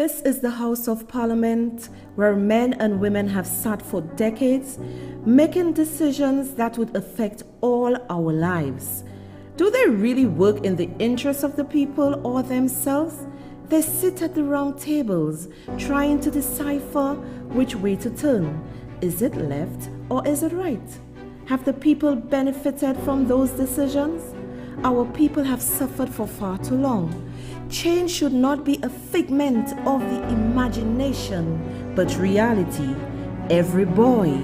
This is the House of Parliament where men and women have sat for decades, making decisions that would affect all our lives. Do they really work in the interests of the people or themselves? They sit at the round tables, trying to decipher which way to turn. Is it left or is it right? Have the people benefited from those decisions? Our people have suffered for far too long. Change should not be a figment of the imagination, but reality. Every boy,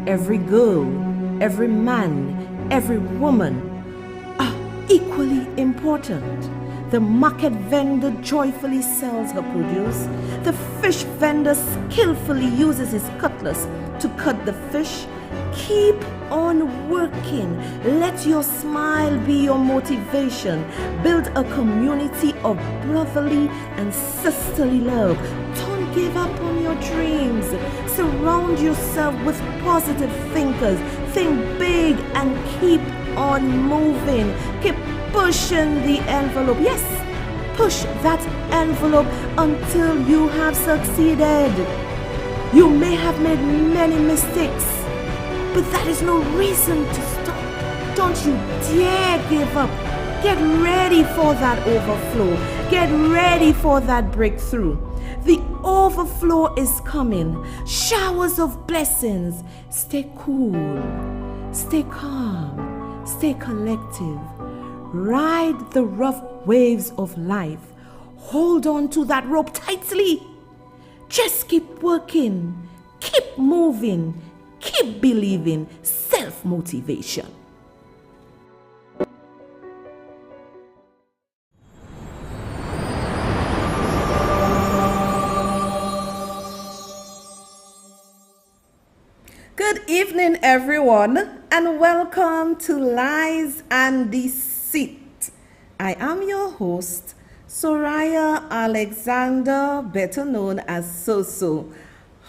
every girl, every man, every woman are equally important. The market vendor joyfully sells her produce. The fish vendor skillfully uses his cutlass to cut the fish. Keep on working. Let your smile be your motivation. Build a community of brotherly and sisterly love. Don't give up on your dreams. Surround yourself with positive thinkers. Think big and keep on moving. Keep pushing the envelope. Yes, push that envelope until you have succeeded. You may have made many mistakes, but that is no reason to stop. Don't you dare give up. Get ready for that overflow. Get ready for that breakthrough. The overflow is coming. Showers of blessings. Stay cool. Stay calm. Stay collective. Ride the rough waves of life. Hold on to that rope tightly. Just keep working. Keep moving. Keep believing. Self-motivation. Good evening, everyone, and welcome to Lies and Deceit. I am your host, Soraya Alexander, better known as Soso.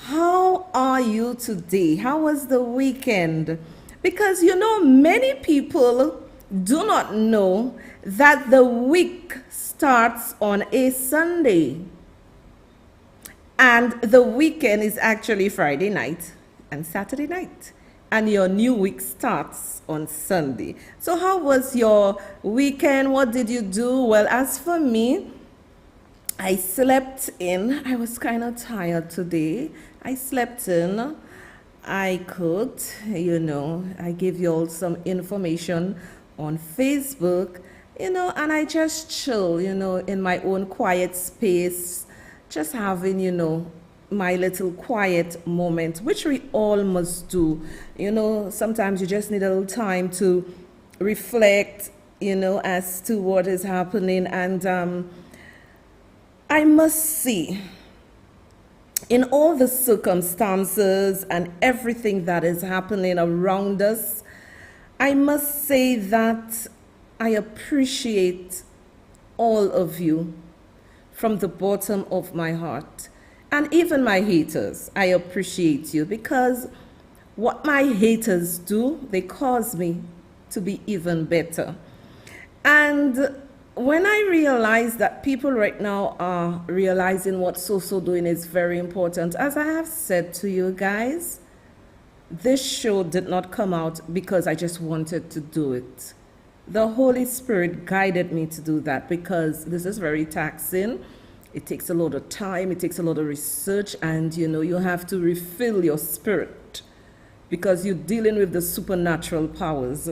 How are you today? How was the weekend? Because many people do not know that the week starts on a Sunday. And the weekend is actually Friday night and Saturday night. And your new week starts on Sunday. So how was your weekend? What did you do? Well, as for me, I slept in. I was kind of tired today. I slept in. I cooked, I gave you all some information on Facebook, and I just chill, in my own quiet space, just having, my little quiet moment, which we all must do. Sometimes you just need a little time to reflect, as to what is happening. And I must say, in all the circumstances and everything that is happening around us, I must say that I appreciate all of you from the bottom of my heart. And even my haters, I appreciate you, because what my haters do, they cause me to be even better. And when I realize that people right now are realizing what Soso doing is very important, as I have said to you guys, this show did not come out because I just wanted to do it. The Holy Spirit guided me to do that, because this is very taxing. It takes a lot of time, it takes a lot of research, and you have to refill your spirit, because you're dealing with the supernatural powers.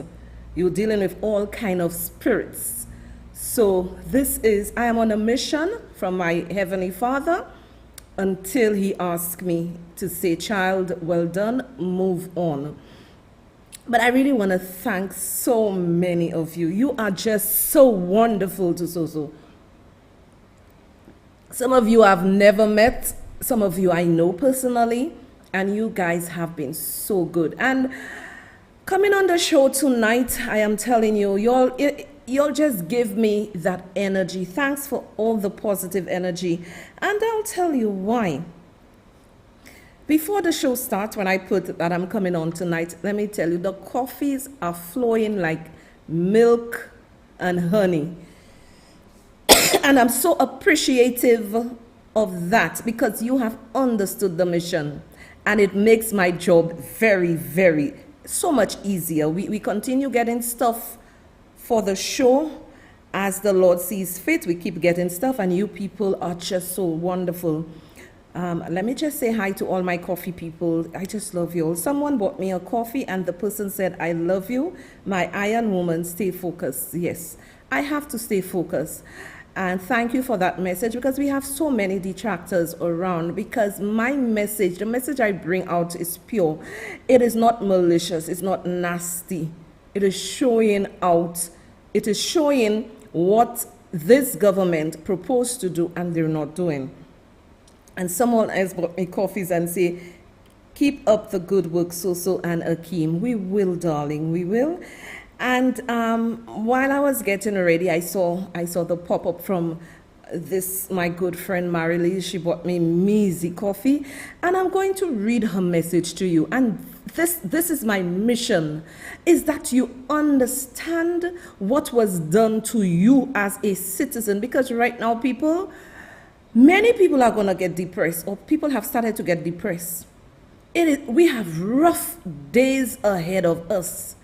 You're dealing with all kind of spirits. So I am on a mission from my Heavenly Father until He asks me to say, child, well done, move on. But I really want to thank so many of you. You are just so wonderful to Soso. Some of you I've never met, some of you I know personally, and you guys have been so good. And coming on the show tonight, I am telling you, y'all just give me that energy. Thanks for all the positive energy. And I'll tell you why. Before the show starts, when I put that I'm coming on tonight, let me tell you, the coffees are flowing like milk and honey. And I'm so appreciative of that because you have understood the mission. And it makes my job very, very, so much easier. We continue getting stuff for the show as the Lord sees fit. We keep getting stuff, and you people are just so wonderful. Let me just say hi to all my coffee people. I just love you all. Someone bought me a coffee, and the person said, I love you. My iron woman, stay focused. Yes, I have to stay focused. And thank you for that message, because we have so many detractors around. Because my message, the message I bring out is pure. It is not malicious. It's not nasty. It is showing out. It is showing what this government proposed to do and they're not doing. And someone else bought me coffees and say, keep up the good work, Soso and Akeem. We will, darling, we will. And while I was getting ready, I saw the pop-up from my good friend Marilee. She bought me Measy coffee, and I'm going to read her message to you. And this is my mission, is that you understand what was done to you as a citizen. Because right now, many people are going to get depressed, or people have started to get depressed. We have rough days ahead of us.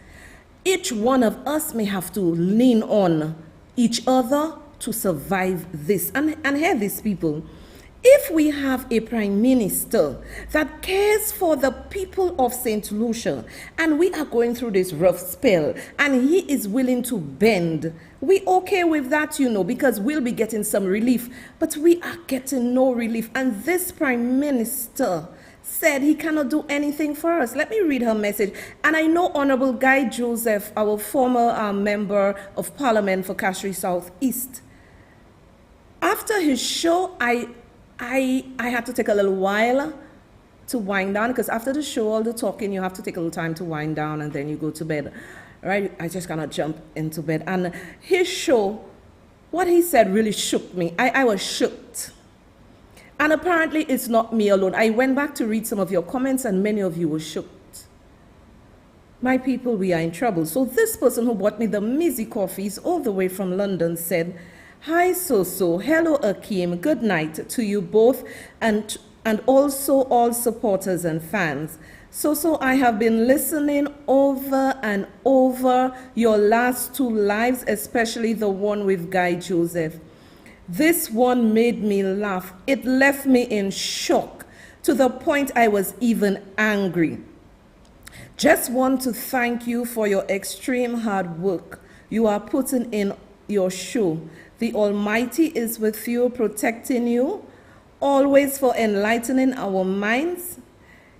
Each one of us may have to lean on each other to survive this. And hear this, people. If we have a prime minister that cares for the people of St. Lucia, and we are going through this rough spell, and he is willing to bend, we okay with that, because we'll be getting some relief. But we are getting no relief. And this prime minister said he cannot do anything for us. Let me read her message. And I know Honorable Guy Joseph, our former member of Parliament for Castries South East. After his show, I had to take a little while to wind down, because after the show, all the talking, you have to take a little time to wind down, and then you go to bed. Right? I just cannot jump into bed. And his show, what he said really shook me. I was shooked. And apparently it's not me alone. I went back to read some of your comments, and many of you were shocked. My people, we are in trouble. So this person who bought me the Measy coffees all the way from London said, hi, Soso. Hello, Akeem. Good night to you both, and also all supporters and fans. So I have been listening over and over your last two lives, especially the one with Guy Joseph. This one made me laugh. It left me in shock to the point I was even angry. Just want to thank you for your extreme hard work you are putting in your show. The Almighty is with you, protecting you, always for enlightening our minds.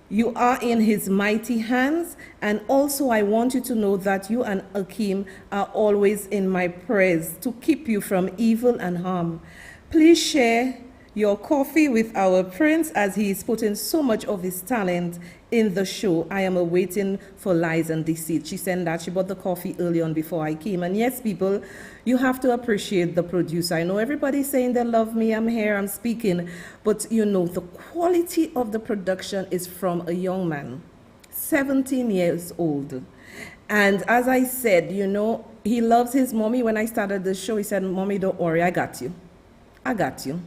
You are in his mighty hands. And also I want you to know that you and Akeem are always in my prayers to keep you from evil and harm. Please share your coffee with our prince, as he is putting so much of his talent in the show. I am awaiting for Lies and Deceit. She said that she bought the coffee early on before I came. And yes, people, you have to appreciate the producer. I know everybody's saying they love me, I'm here, I'm speaking. But the quality of the production is from a young man, 17 years old. And as I said, he loves his mommy. When I started the show, he said, Mommy, don't worry, I got you. I got you.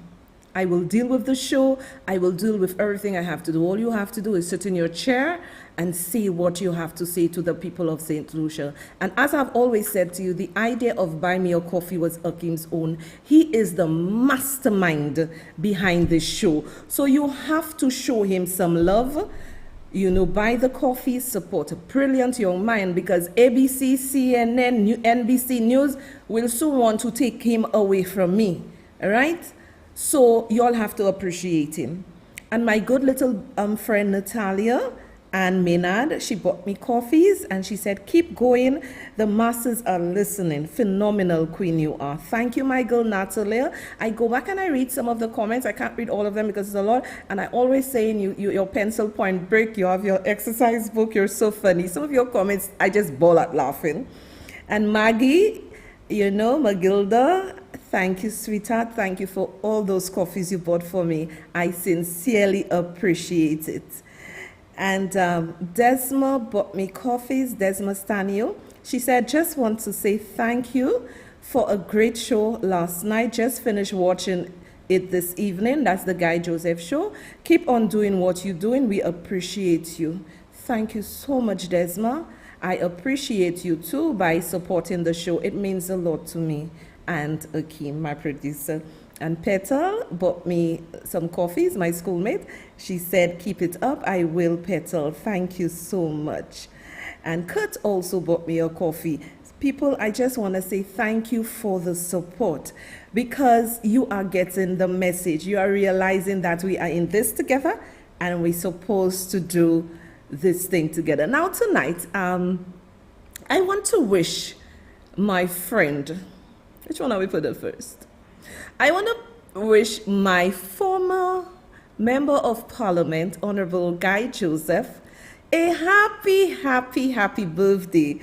I will deal with the show. I will deal with everything I have to do. All you have to do is sit in your chair and say what you have to say to the people of St. Lucia. And as I've always said to you, the idea of Buy Me a Coffee was Akeem's own. He is the mastermind behind this show. So you have to show him some love. Buy the coffee, support a brilliant young man, because ABC, CNN, NBC News will soon want to take him away from me. All right? So you all have to appreciate him. And my good little friend Natalia and Maynard, she bought me coffees, and she said, keep going. The masses are listening. Phenomenal queen you are. Thank you, my girl Natalia. I go back and I read some of the comments. I can't read all of them because it's a lot. And I always say in your pencil point break, you have your exercise book. You're so funny. Some of your comments, I just bawl at laughing. And Maggie, Magilda, thank you, sweetheart. Thank you for all those coffees you bought for me. I sincerely appreciate it. And Desma bought me coffees, Desma Stanio. She said, just want to say thank you for a great show last night. Just finished watching it this evening. That's the Guy Joseph Show. Keep on doing what you're doing. We appreciate you. Thank you so much, Desma. I appreciate you too by supporting the show. It means a lot to me. And Akeem, my producer. And Petal bought me some coffees, my schoolmate. She said, keep it up. I will, Petal. Thank you so much. And Kurt also bought me a coffee. People, I just want to say thank you for the support, because you are getting the message. You are realizing that we are in this together and we're supposed to do this thing together. Now tonight, I want to wish my friend, which one are we putting first? I want to wish my former Member of Parliament, Honorable Guy Joseph, a happy birthday.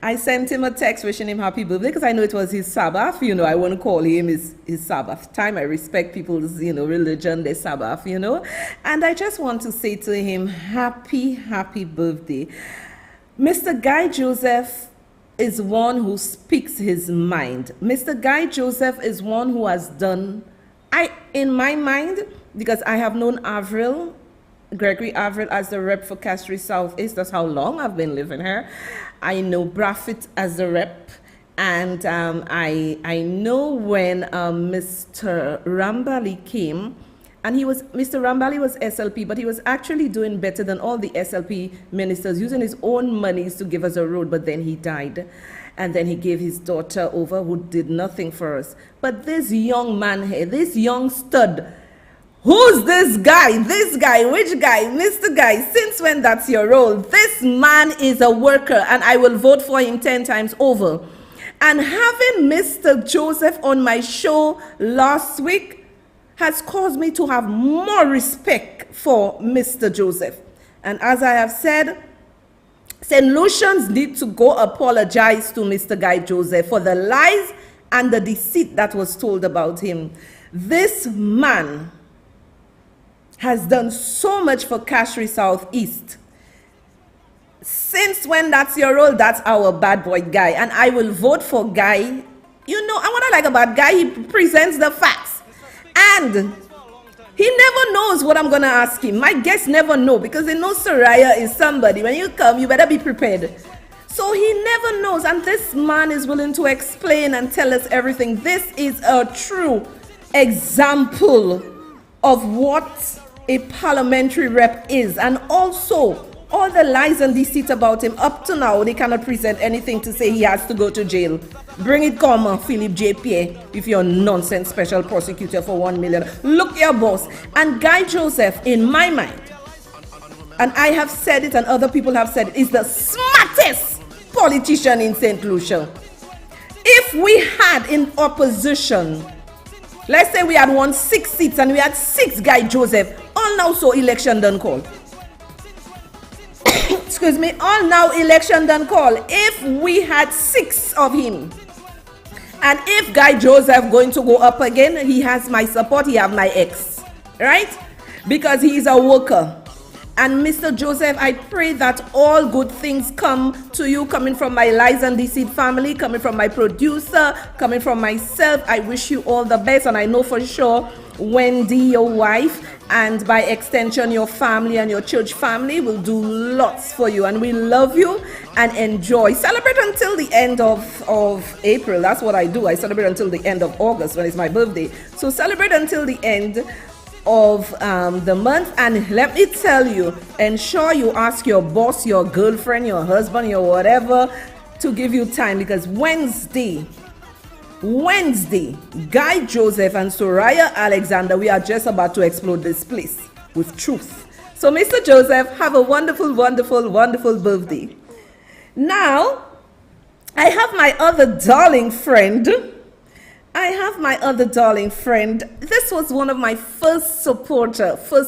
I sent him a text wishing him happy birthday because I know it was his Sabbath. I want to call him his Sabbath time. I respect people's, religion, their Sabbath, And I just want to say to him, happy birthday. Mr. Guy Joseph is one who speaks his mind. Mr. Guy Joseph is one who has done, in my mind, because I have known Gregory Avril as the rep for Castries Southeast. That's how long I've been living here. I know Braffit as the rep, and I know when Mr. Rambali came, and Mr. Rambali was SLP, but he was actually doing better than all the SLP ministers, using his own monies to give us a road, but then he died. And then he gave his daughter over, who did nothing for us. But this young man here, this young stud, who's this guy? This guy? Which guy? Mr. Guy, since when that's your role? This man is a worker, and I will vote for him 10 times over. And having Mr. Joseph on my show last week has caused me to have more respect for Mr. Joseph. And as I have said, St. Lucians need to go apologize to Mr. Guy Joseph for the lies and the deceit that was told about him. This man has done so much for Castries Southeast. Since when that's your role, that's our bad boy Guy. And I will vote for Guy. And what I like about Guy, he presents the facts. And he never knows what I'm going to ask him. My guests never know, because they know Soraya is somebody. When you come, you better be prepared. So he never knows. And this man is willing to explain and tell us everything. This is a true example of what a parliamentary rep is. And also, all the lies and deceit about him, up to now, they cannot present anything to say he has to go to jail. Bring it, come, Philip J. Pierre, if you're a nonsense special prosecutor for 1 million. Look your boss. And Guy Joseph, in my mind, and I have said it and other people have said it, is the smartest politician in St. Lucia. If we had in opposition, let's say we had won 6 seats and we had 6 Guy Joseph, all now so election done call. Excuse me, all now election done call. If we had 6 of him, and if Guy Joseph going to go up again, he has my support, he have my ex, right? Because he is a worker. And Mr. Joseph, I pray that all good things come to you, coming from my lies and deceit family, coming from my producer, coming from myself. I wish you all the best, and I know for sure Wendy, your wife, and by extension your family and your church family will do lots for you, and we love you and enjoy. Celebrate until the end of April. That's what I do. I celebrate until the end of August when it's my birthday. So celebrate until the end of the month, and let me tell you, ensure you ask your boss, your girlfriend, your husband, your whatever to give you time, because Wednesday, Guy Joseph and Soraya Alexander, we are just about to explode this place with truth. So Mr. Joseph, have a wonderful birthday. Now, I have my other darling friend. This was one of my first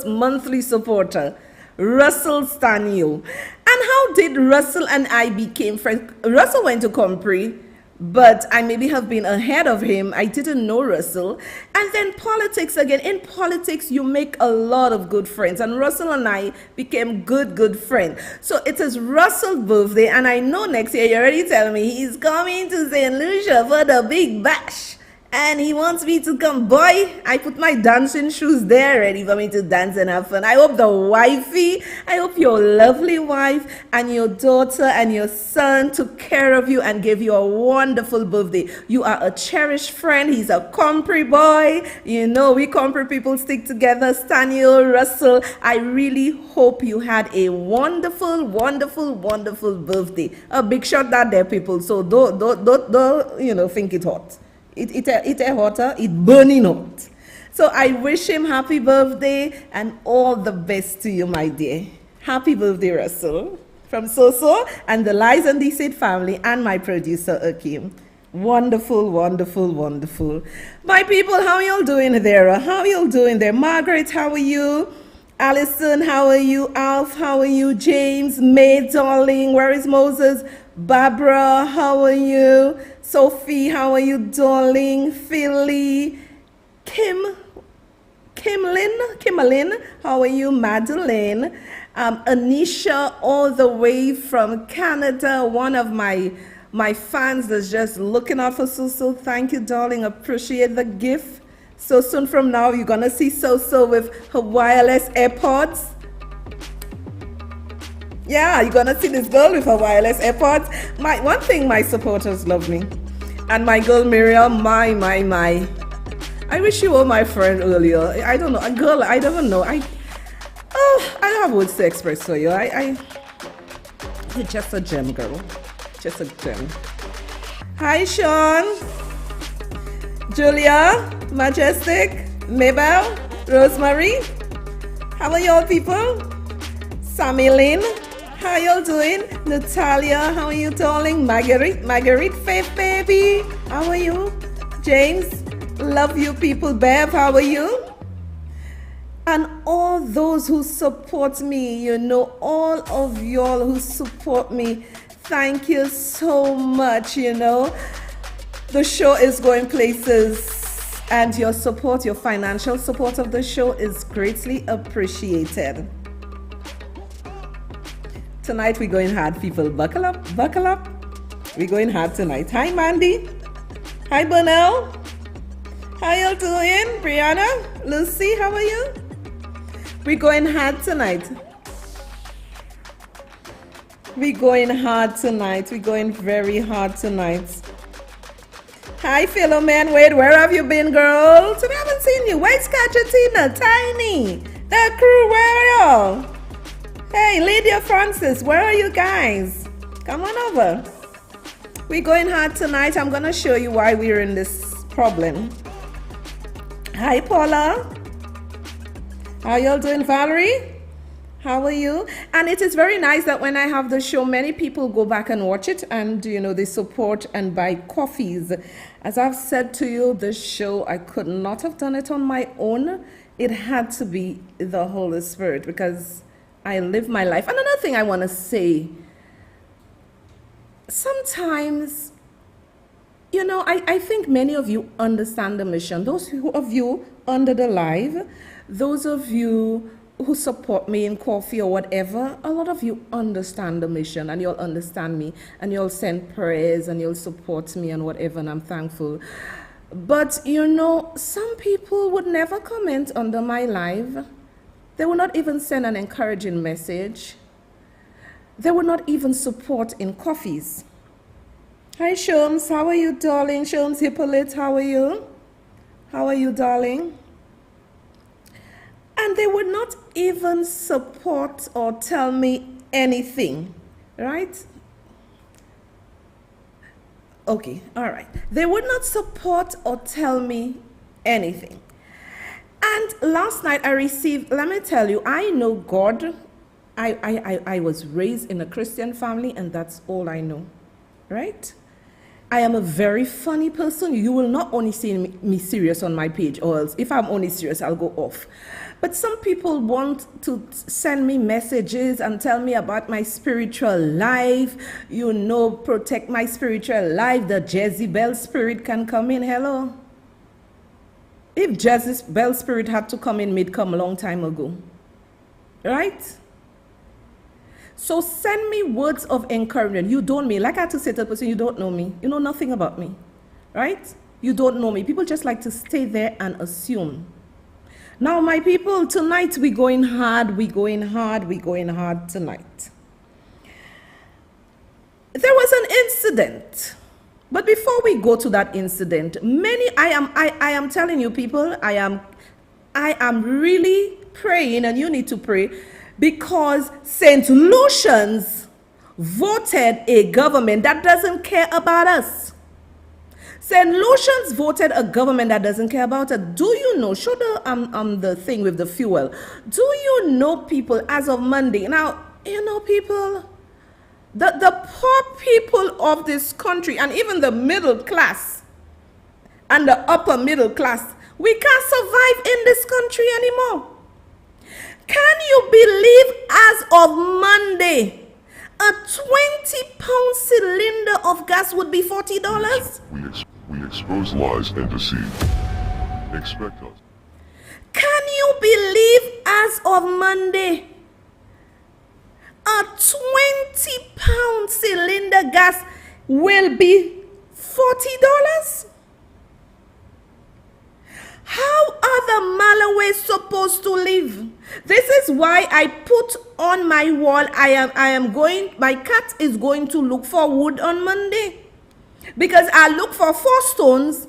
monthly supporter, Russell Stanio. And how did Russell and I became friends? Russell went to Compre, but I maybe have been ahead of him. I didn't know Russell. And then politics again. In politics, you make a lot of good friends. And Russell and I became good friends. So it is Russell's birthday. And I know next year, you're already telling me he's coming to St. Lucia for the big bash. And he wants me to come. Boy, I put my dancing shoes there ready for me to dance and have fun. I hope the wifey, I hope your lovely wife and your daughter and your son took care of you and gave you a wonderful birthday. You are a cherished friend. He's a Compre boy. You know, we Compre people stick together. Staniel, Russell, I really hope you had a wonderful, wonderful, wonderful birthday. A big shot that there, people. So don't you know, think it hot. It a hotter, it burning hot. So I wish him happy birthday and all the best to you, my dear. Happy birthday, Russell. From Soso and the Lies and Deceit family and my producer, Akim. Wonderful, wonderful, wonderful. My people, how y'all doing there? How y'all doing there? Margaret, how are you? Allison, how are you? Alf, how are you? James, May, darling, where is Moses? Barbara, how are you? Sophie, how are you, darling? Philly, Kimberlyn, how are you? Madeline, Anisha, all the way from Canada, one of my fans that's just looking out for Soso. Thank you, darling. Appreciate the gift. So soon from now, you're gonna see Soso with her wireless AirPods. Yeah, you're gonna see this girl with her wireless AirPods. One thing, my supporters love me. And my girl Miriam, my. I wish you were my friend earlier. I don't know, a girl, I don't know. I don't have words to express for you. You're just a gem, girl. Just a gem. Hi, Sean. Julia, Majestic, Mabel, Rosemary. How are y'all, people? Sammy Lynn, how y'all doing? Natalia, how are you, darling? Marguerite, Faith, baby, how are you? James, love you, people. Bev, how are you? And all those who support me, you know, all of y'all who support me, thank you so much, you know. The show is going places, and your support, your financial support of the show is greatly appreciated. Tonight we're going hard, people. Buckle up. We're going hard tonight. Hi, Mandy. Hi, Bonnell. How y'all doing? Brianna, Lucy, how are you? We're going hard tonight. We're going hard tonight. We're going very hard tonight. Hi, Philomene. Wait, where have you been, girl? I haven't seen you. Where's Kachatina? Tiny. The crew, where are y'all? Hey, Lydia Francis, where are you guys? Come on over. We're going hard tonight. I'm going to show you why we're in this problem. Hi, Paula. How y'all doing? Valerie? How are you? And it is very nice that when I have the show, many people go back and watch it and, you know, they support and buy coffees. As I've said to you, this show, I could not have done it on my own. It had to be the Holy Spirit because I live my life. And another thing I want to say, sometimes, you know, I think many of you understand the mission. Those of you under the live, those of you who support me in coffee or whatever, a lot of you understand the mission and you'll understand me and you'll send prayers and you'll support me and whatever, and I'm thankful. But, you know, some people would never comment under my live. They will not even send an encouraging message. They will not even support in coffees. Hi, Shums. How are you, darling? Shums Hippolyte, how are you? How are you, darling? And they would not even support or tell me anything, right? Okay, all right. They would not support or tell me anything. And last night I received, let me tell you, I know God. I was raised in a Christian family and that's all I know, right? I am a very funny person. You will not only see me serious on my page, or else if I'm only serious, I'll go off. But some people want to send me messages and tell me about my spiritual life, you know, protect my spiritual life. The Jezebel spirit can come in. Hello? If Jezebel spirit had to come in, it'd come a long time ago, right? So send me words of encouragement. You don't me. Like I had to say to the person, you don't know me. You know nothing about me, right? You don't know me. People just like to stay there and assume. Now, my people, tonight we're going hard, we're going hard, we're going hard tonight. There was an incident. But before we go to that incident, I am telling you people, I am really praying, and you need to pray, because St. Lucian's voted a government that doesn't care about us. St. Lucian's voted a government that doesn't care about us. Do you know, show the thing with the fuel. Do you know, people, as of Monday, now, you know, people, the poor people of this country, and even the middle class and the upper middle class, we can't survive in this country anymore. Can you believe, as of Monday, a 20-pound cylinder of gas would be $40? We expose lies and deceit. Expect us. Can you believe, as of Monday, a 20-pound cylinder gas will be $40? How are the Malaways supposed to live? This is why I put on my wall, my cat is going to look for wood on Monday. Because I look for 4 stones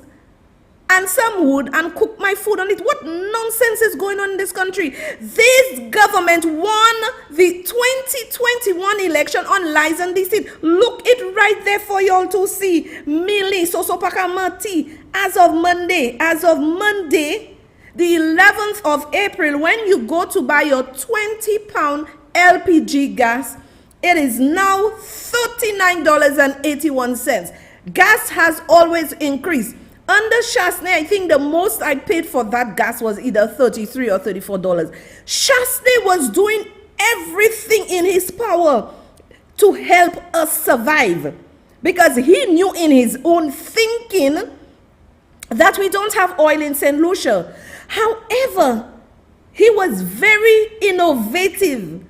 and some wood and cook my food on it. What nonsense is going on in this country? This government won the 2021 election on lies and deceit. Look it right there for y'all to see. Mili Sosopakamati. As of Monday, the 11th of April, when you go to buy your 20-pound LPG gas, it is now $39.81. Gas has always increased. Under Chasney, I think the most I paid for that gas was either $33 or $34. Chasney was doing everything in his power to help us survive, because he knew in his own thinking that we don't have oil in St. Lucia. However, he was very innovative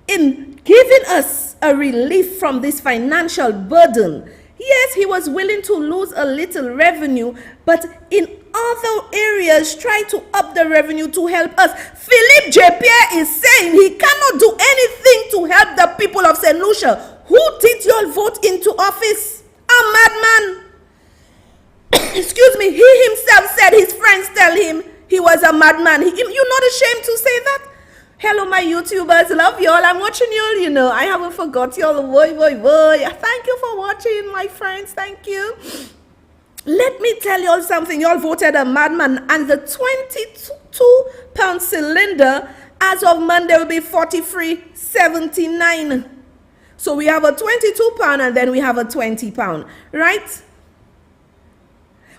in giving us a relief from this financial burden. Yes, he was willing to lose a little revenue, but in other areas, try to up the revenue to help us. Philippe J. Pierre is saying he cannot do anything to help the people of St. Lucia. Who did y'all vote into office? A madman. Excuse me, he himself said his friends tell him he was a madman. You're not ashamed to say that? Hello, my YouTubers. Love y'all. I'm watching y'all. You know, I haven't forgot y'all. Thank you for watching, my friends. Thank you. Let me tell y'all something. Y'all voted a madman, and the 22-pound cylinder as of Monday will be $43.79. So we have a 22-pound and then we have a 20-pound, right?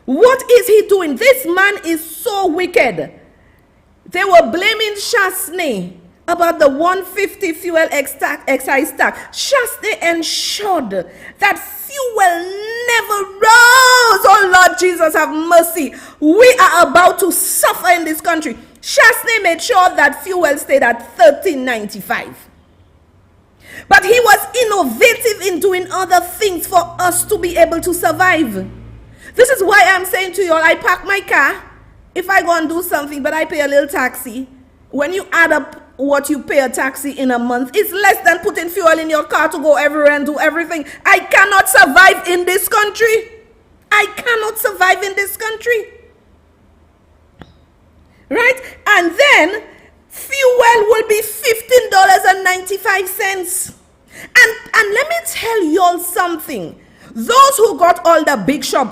What is he doing? This man is so wicked. They were blaming Chasney about the 150 fuel excise tax. Chasney ensured that fuel never rose. Oh Lord Jesus, have mercy. We are about to suffer in this country. Chasney made sure that fuel stayed at $13.95. But he was innovative in doing other things for us to be able to survive. This is why I'm saying to you all, I park my car. If I go and do something, but I pay a little taxi, when you add up what you pay a taxi in a month, it's less than putting fuel in your car to go everywhere and do everything. I cannot survive in this country. I cannot survive in this country. Right? And then fuel will be $15.95. And let me tell y'all something. Those who got all the big short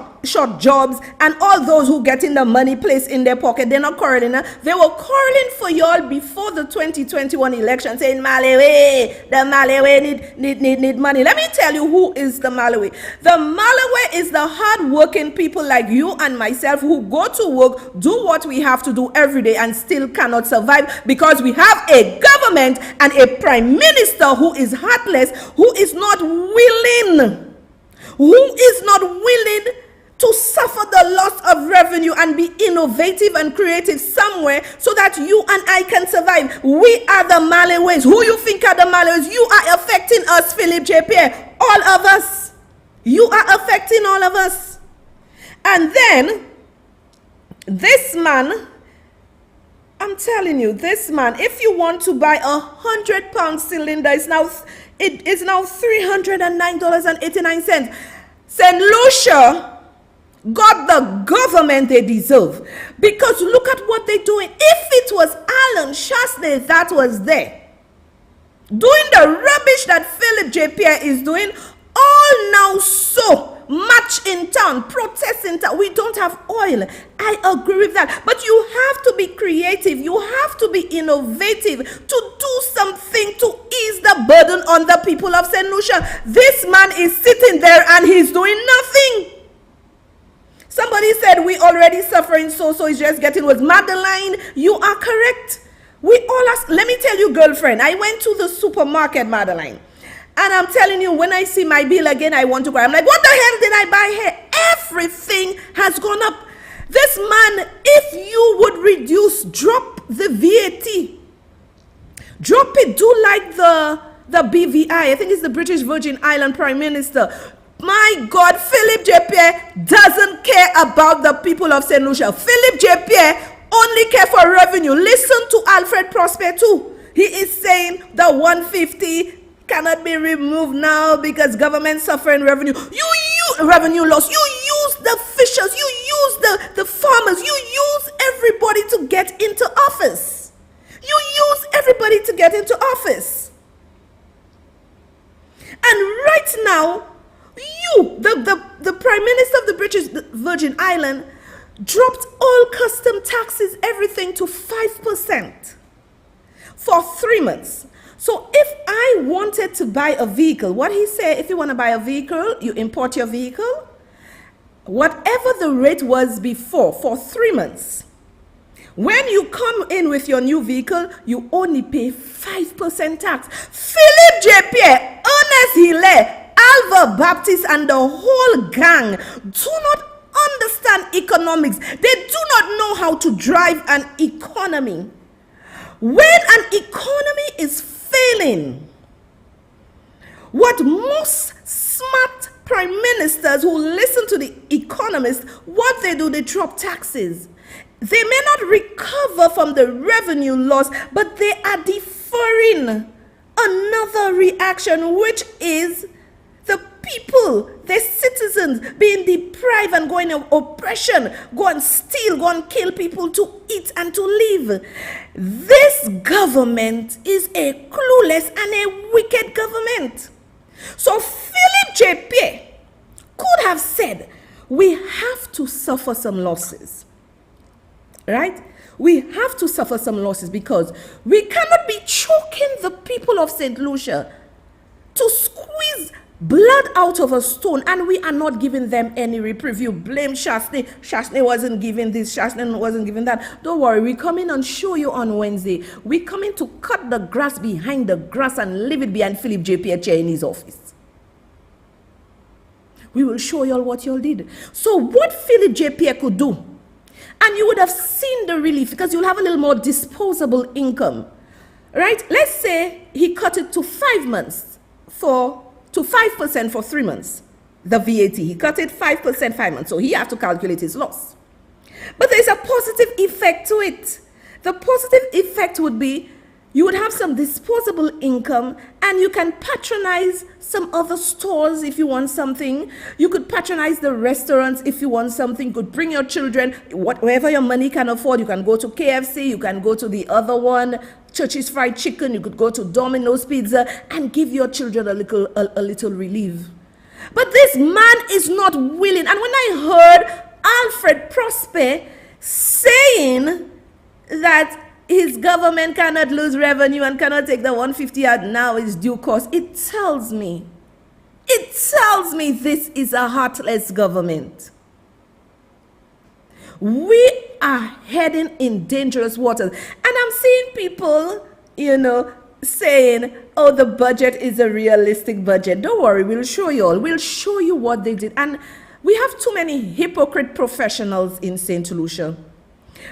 jobs and all those who getting the money placed in their pocket, they're not quarreling. They were quarreling for y'all before the 2021 election, saying Malawi, the Malawi need money. Let me tell you who is the Malawi. The Malawi is the hard-working people like you and myself who go to work, do what we have to do every day and still cannot survive because we have a government and a prime minister who is heartless, who is not willing to suffer the loss of revenue and be innovative and creative somewhere so that you and I can survive. We are the Malaways. Who you think are the Malaways? You are affecting us, Philip J. Pierre. All of us. You are affecting all of us. And then this man, I'm telling you, this man, if you want to buy a 100-pound cylinder, it is now $309.89. St. Lucia got the government they deserve, because look at what they're doing. If it was Alan Chasney that was there doing the rubbish that Philip J. Pierre is doing, all now so much in town, protests in town, we don't have oil. I agree with that, but you have to be creative, you have to be innovative to do something to ease the burden on the people of St. Lucia. This man is sitting there and he's doing nothing. Somebody said we already suffering, so it's just getting worse. Madeline, you are correct. We all ask. Let me tell you, girlfriend, I went to the supermarket, Madeline, and I'm telling you, when I see my bill again, I want to cry. I'm like, what the hell did I buy here? Everything has gone up. This man, if you would drop the VAT, drop it, do like the BVI, I think it's the British Virgin Island Prime Minister. My God, Philip J. Pierre doesn't care about the people of St. Lucia. Philip J. Pierre only care for revenue. Listen to Alfred Prosper too. He is saying the 150 cannot be removed now because government suffering revenue. You use revenue loss. You use the fishers. You use the farmers. You use everybody to get into office. You use everybody to get into office. And right now, the Prime Minister of the British Virgin Island, dropped all custom taxes, everything to 5% for 3 months. So if I wanted to buy a vehicle, what he said, if you want to buy a vehicle, you import your vehicle, whatever the rate was before for 3 months. When you come in with your new vehicle, you only pay 5% tax. Philip J. Pierre, Ernest Hilaire, Alva Baptist and the whole gang do not understand economics. They do not know how to drive an economy. When an economy is failing, what most smart prime ministers who listen to the economists, what they do, they drop taxes. They may not recover from the revenue loss, but they are deferring another reaction, which is the people, the citizens being deprived and going in oppression, go and steal, go and kill people to eat and to live. This government is a clueless and a wicked government. So Philip J. Pierre could have said, we have to suffer some losses, right? We have to suffer some losses because we cannot be choking the people of St. Lucia to squeeze blood out of a stone, and we are not giving them any reprieve. You blame Chasney. Chasney wasn't giving this, Chasney wasn't giving that. Don't worry, we come in and show you on Wednesday. We come in to cut the grass behind the grass and leave it behind Philip J. Pierre chair in his office. We will show you all what you all did. So what Philip J. Pierre could do, and you would have seen the relief because you'll have a little more disposable income, right? Let's say he cut it to 5 months to 5% for 3 months. The VAT, he cut it 5% 5 months, so he has to calculate his loss. But there's a positive effect to it. The positive effect would be you would have some disposable income and you can patronize some other stores if you want something. You could patronize the restaurants if you want something. You could bring your children, whatever your money can afford. You can go to KFC, you can go to the other one, Church's Fried Chicken, you could go to Domino's Pizza and give your children a little relief. But this man is not willing. And when I heard Alfred Prosper saying that his government cannot lose revenue and cannot take the 150 out now is due course, it tells me this is a heartless government. We are heading in dangerous waters. And I'm seeing people, saying, oh, the budget is a realistic budget. Don't worry, we'll show you all. We'll show you what they did. And we have too many hypocrite professionals in St. Lucia.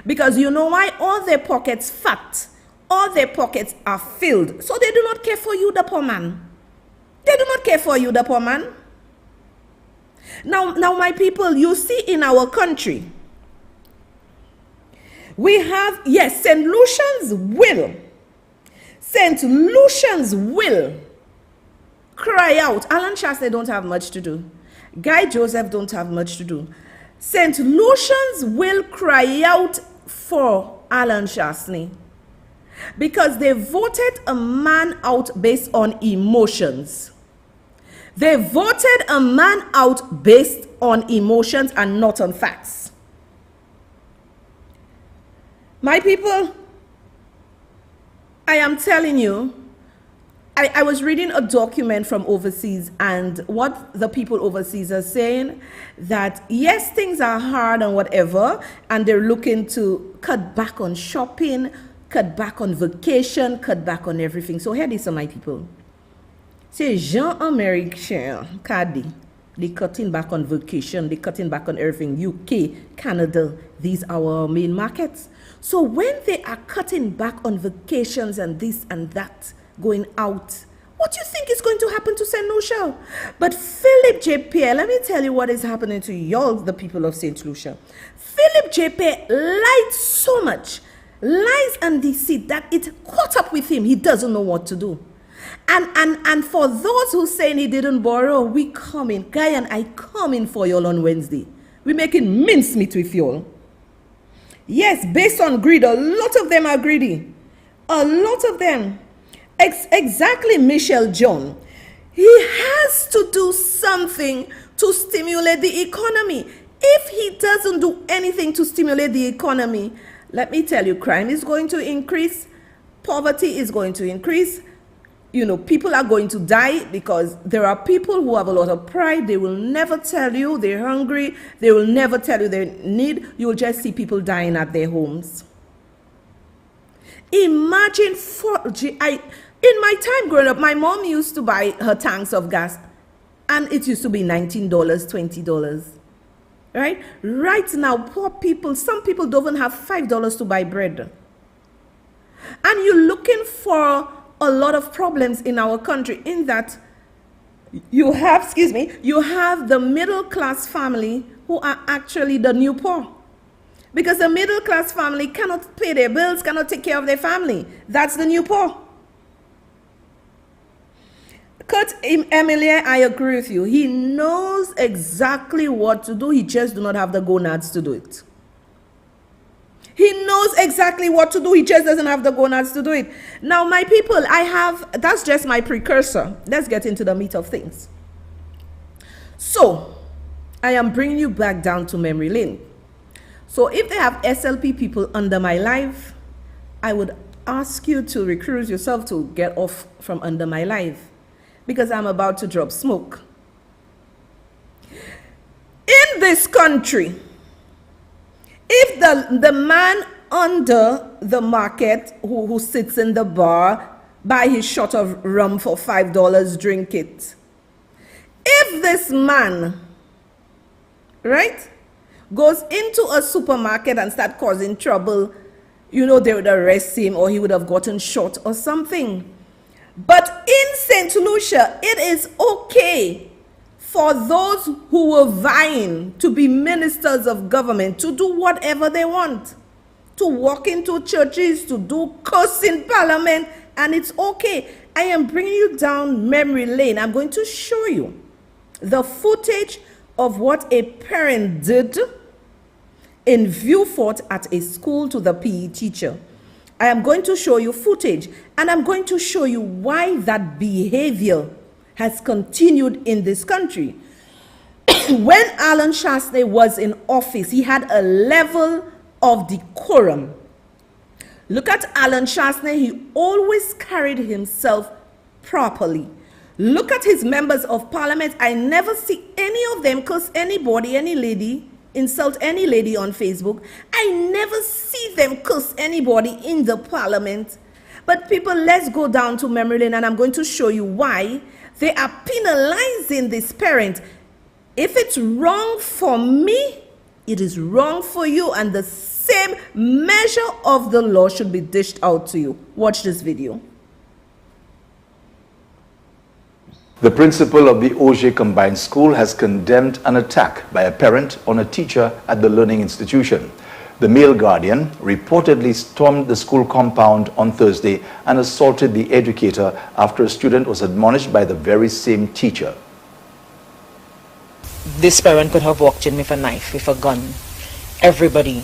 Because you know why? All their pockets fat. All their pockets are filled. So they do not care for you, the poor man. They do not care for you, the poor man. Now, my people, you see in our country, we have, yes, St. Lucians will cry out. Alan Shasta don't have much to do. Guy Joseph don't have much to do. St. Lucians will cry out for Alan Shastney because they voted a man out based on emotions. They voted a man out based on emotions and not on facts. My people, I am telling you, I was reading a document from overseas, and what the people overseas are saying that yes, things are hard and whatever, and they're looking to cut back on shopping, cut back on vacation, cut back on everything. So here these are my people. C'est Jean Americain, Cadi. They cutting back on vacation, they cutting back on everything. UK, Canada, these are our main markets. So when they are cutting back on vacations and this and that, going out, what do you think is going to happen to St. Lucia? But Philip J. Pierre, let me tell you what is happening to y'all, the people of St. Lucia. Philip J. Pierre lied so much, lies and deceit, that it caught up with him. He doesn't know what to do. And for those who saying he didn't borrow, we coming. Guy and I coming for y'all on Wednesday. We making mincemeat with y'all. Yes, based on greed. A lot of them are greedy. A lot of them. Exactly, Michelle John. He has to do something to stimulate the economy. If he doesn't do anything to stimulate the economy, let me tell you, crime is going to increase. Poverty is going to increase. You know, people are going to die because there are people who have a lot of pride. They will never tell you they're hungry. They will never tell you they need. You will just see people dying at their homes. Imagine, in my time growing up, my mom used to buy her tanks of gas, and it used to be $19, $20. Right? Right now, poor people, some people don't even have $5 to buy bread. And you're looking for a lot of problems in our country in that you have, you have the middle class family who are actually the new poor. Because the middle class family cannot pay their bills, cannot take care of their family. That's the new poor. Kurt Emilie, I agree with you. He knows exactly what to do. He just do not have the gonads to do it. He knows exactly what to do. He just doesn't have the gonads to do it. Now, my people, that's just my precursor. Let's get into the meat of things. So, I am bringing you back down to memory lane. So, if they have SLP people under my live, I would ask you to recruit yourself to get off from under my live, because I'm about to drop smoke. In this country, if the man under the market who sits in the bar, buy his shot of rum for $5, drink it. If this man, right, goes into a supermarket and start causing trouble, you know, they would arrest him or he would have gotten shot or something. But in St. Lucia, it is okay for those who were vying to be ministers of government to do whatever they want, to walk into churches, to do curse in parliament, and it's okay. I am bringing you down memory lane. I'm going to show you the footage of what a parent did in Viewfort at a school to the PE teacher. I am going to show you footage, and I'm going to show you why that behavior has continued in this country. When Alan Shastney was in office, he had a level of decorum. Look at Alan Shastney. He always carried himself properly. Look at his members of parliament. I never see any of them curse anybody, any lady, insult any lady on Facebook. I never see them curse anybody in the parliament. But people, let's go down to memory lane, and I'm going to show you why they are penalizing this parent. If it's wrong for me, it is wrong for you, and the same measure of the law should be dished out to you. Watch this video. The principal of the Auger Combined School has condemned an attack by a parent on a teacher at the learning institution. The male guardian reportedly stormed the school compound on Thursday and assaulted the educator after a student was admonished by the very same teacher. This parent could have walked in with a knife, with a gun. Everybody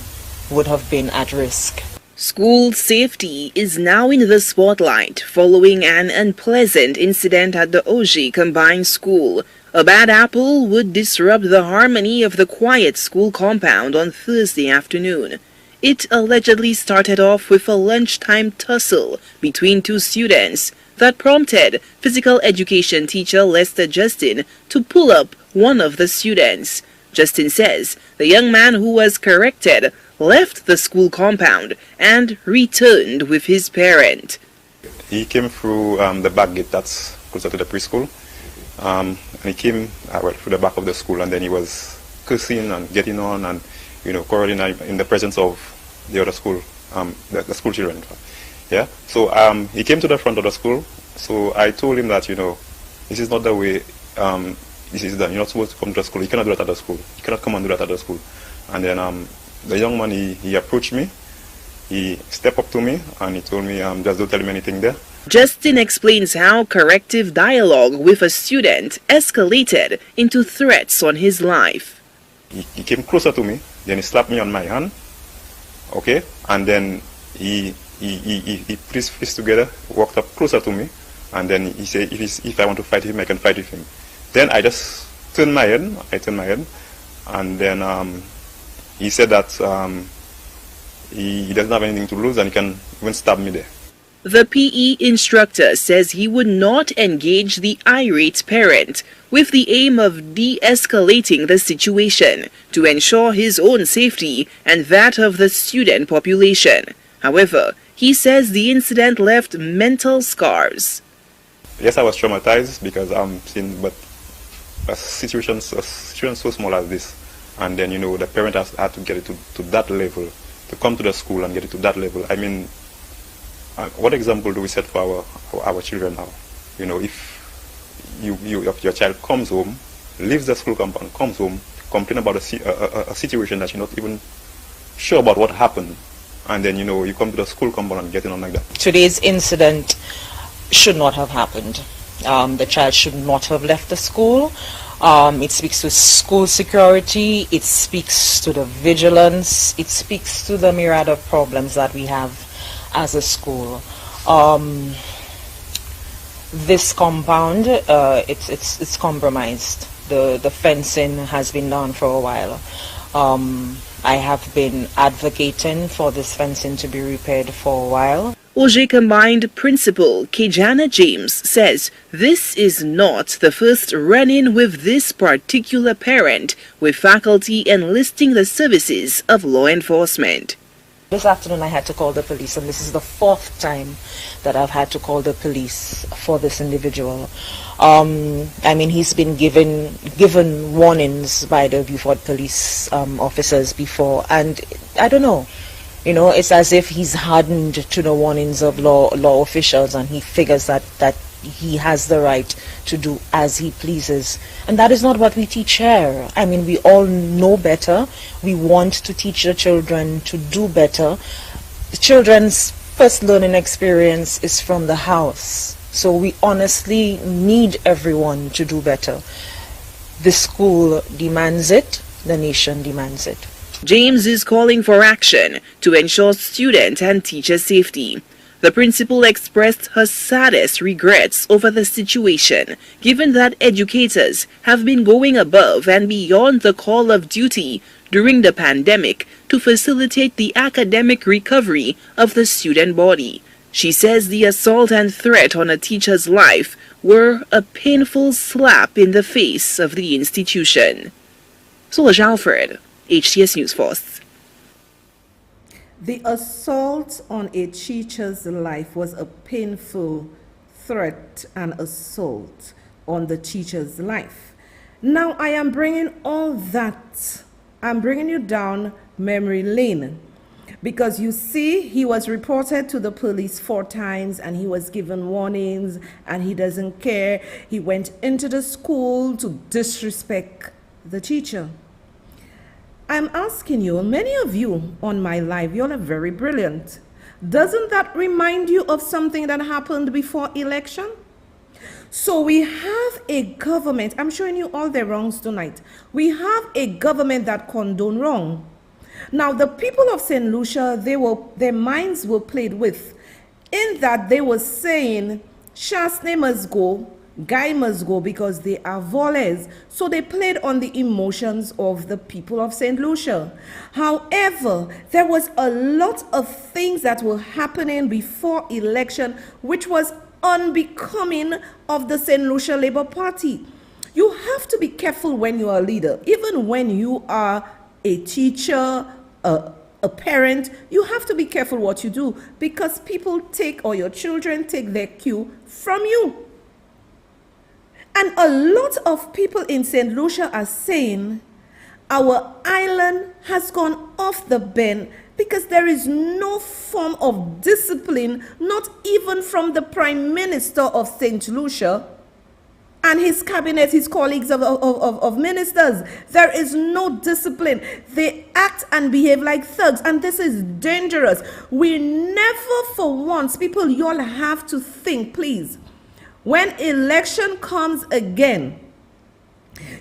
would have been at risk. School safety is now in the spotlight following an unpleasant incident at the Auger Combined School. A bad apple would disrupt the harmony of the quiet school compound on Thursday afternoon. It allegedly started off with a lunchtime tussle between two students that prompted physical education teacher Lester Justin to pull up one of the students. Justin says the young man who was corrected left the school compound and returned with his parent. He came through the back gate that's closer to the preschool. And he came through the back of the school, and then he was cursing and getting on and, quarreling in the presence of the other school, the school children. Yeah. So he came to the front of the school. So I told him that, this is not the way this is done. You're not supposed to come to the school. You cannot do that at the school. You cannot come and do that at the school. And then the young man, he approached me. He stepped up to me and he told me, just don't tell him anything there. Justin explains how corrective dialogue with a student escalated into threats on his life. He came closer to me, then he slapped me on my hand, okay, and then he put his fists together, walked up closer to me, and then he said, if I want to fight him, I can fight with him. Then I just turned my head, and then he said that he doesn't have anything to lose and he can even stab me there. The PE instructor says he would not engage the irate parent with the aim of de-escalating the situation to ensure his own safety and that of the student population. However, he says the incident left mental scars. Yes, I was traumatized because I'm seeing, but a situation so small as this, and then the parent has had to get it to that level, to come to the school and get it to that level. I mean, what example do we set for our children now? If your child comes home, leaves the school compound, comes home, complain about a situation that you're not even sure about what happened, and then you come to the school compound and getting on like that. Today's incident should not have happened. The child should not have left the school. It speaks to school security, it speaks to the vigilance, it speaks to the myriad of problems that we have as a school. This compound, it's compromised. The fencing has been down for a while. I have been advocating for this fencing to be repaired for a while. Auger Combined Principal Kejana James says this is not the first run-in with this particular parent, with faculty enlisting the services of law enforcement. This afternoon I had to call the police, and this is the fourth time that I've had to call the police for this individual. I mean, he's been given warnings by the Beaufort police officers before, and I don't know. It's as if he's hardened to the warnings of law officials, and he figures that he has the right to do as he pleases. And that is not what we teach here. I mean, we all know better. We want to teach the children to do better. The children's first learning experience is from the house. So we honestly need everyone to do better. The school demands it. The nation demands it. James is calling for action to ensure student and teacher safety. The principal expressed her saddest regrets over the situation, given that educators have been going above and beyond the call of duty during the pandemic to facilitate the academic recovery of the student body. She says the assault and threat on a teacher's life were a painful slap in the face of the institution. Solange Alfred, HTS News Force. The assault on a teacher's life was a painful threat and assault on the teacher's life. Now I'm bringing you down memory lane. Because you see, he was reported to the police 4 times and he was given warnings and he doesn't care. He went into the school to disrespect the teacher. I'm asking you, many of you on my live, you're very brilliant. Doesn't that remind you of something that happened before election? So we have a government, I'm showing you all their wrongs tonight. We have a government that condone wrong. Now the people of St. Lucia, their minds were played with, in that they were saying, Shasne must go, Guy must go because they are volés. So they played on the emotions of the people of St. Lucia. However, there was a lot of things that were happening before election which was unbecoming of the St. Lucia Labour Party. You have to be careful when you are a leader. Even when you are a teacher, a parent, you have to be careful what you do because people take, or your children take their cue from you. And a lot of people in St. Lucia are saying our island has gone off the bend because there is no form of discipline, not even from the Prime Minister of St. Lucia and his cabinet, his colleagues of ministers. There is no discipline. They act and behave like thugs, and this is dangerous. We never for once, people, you all have to think, please. When election comes again,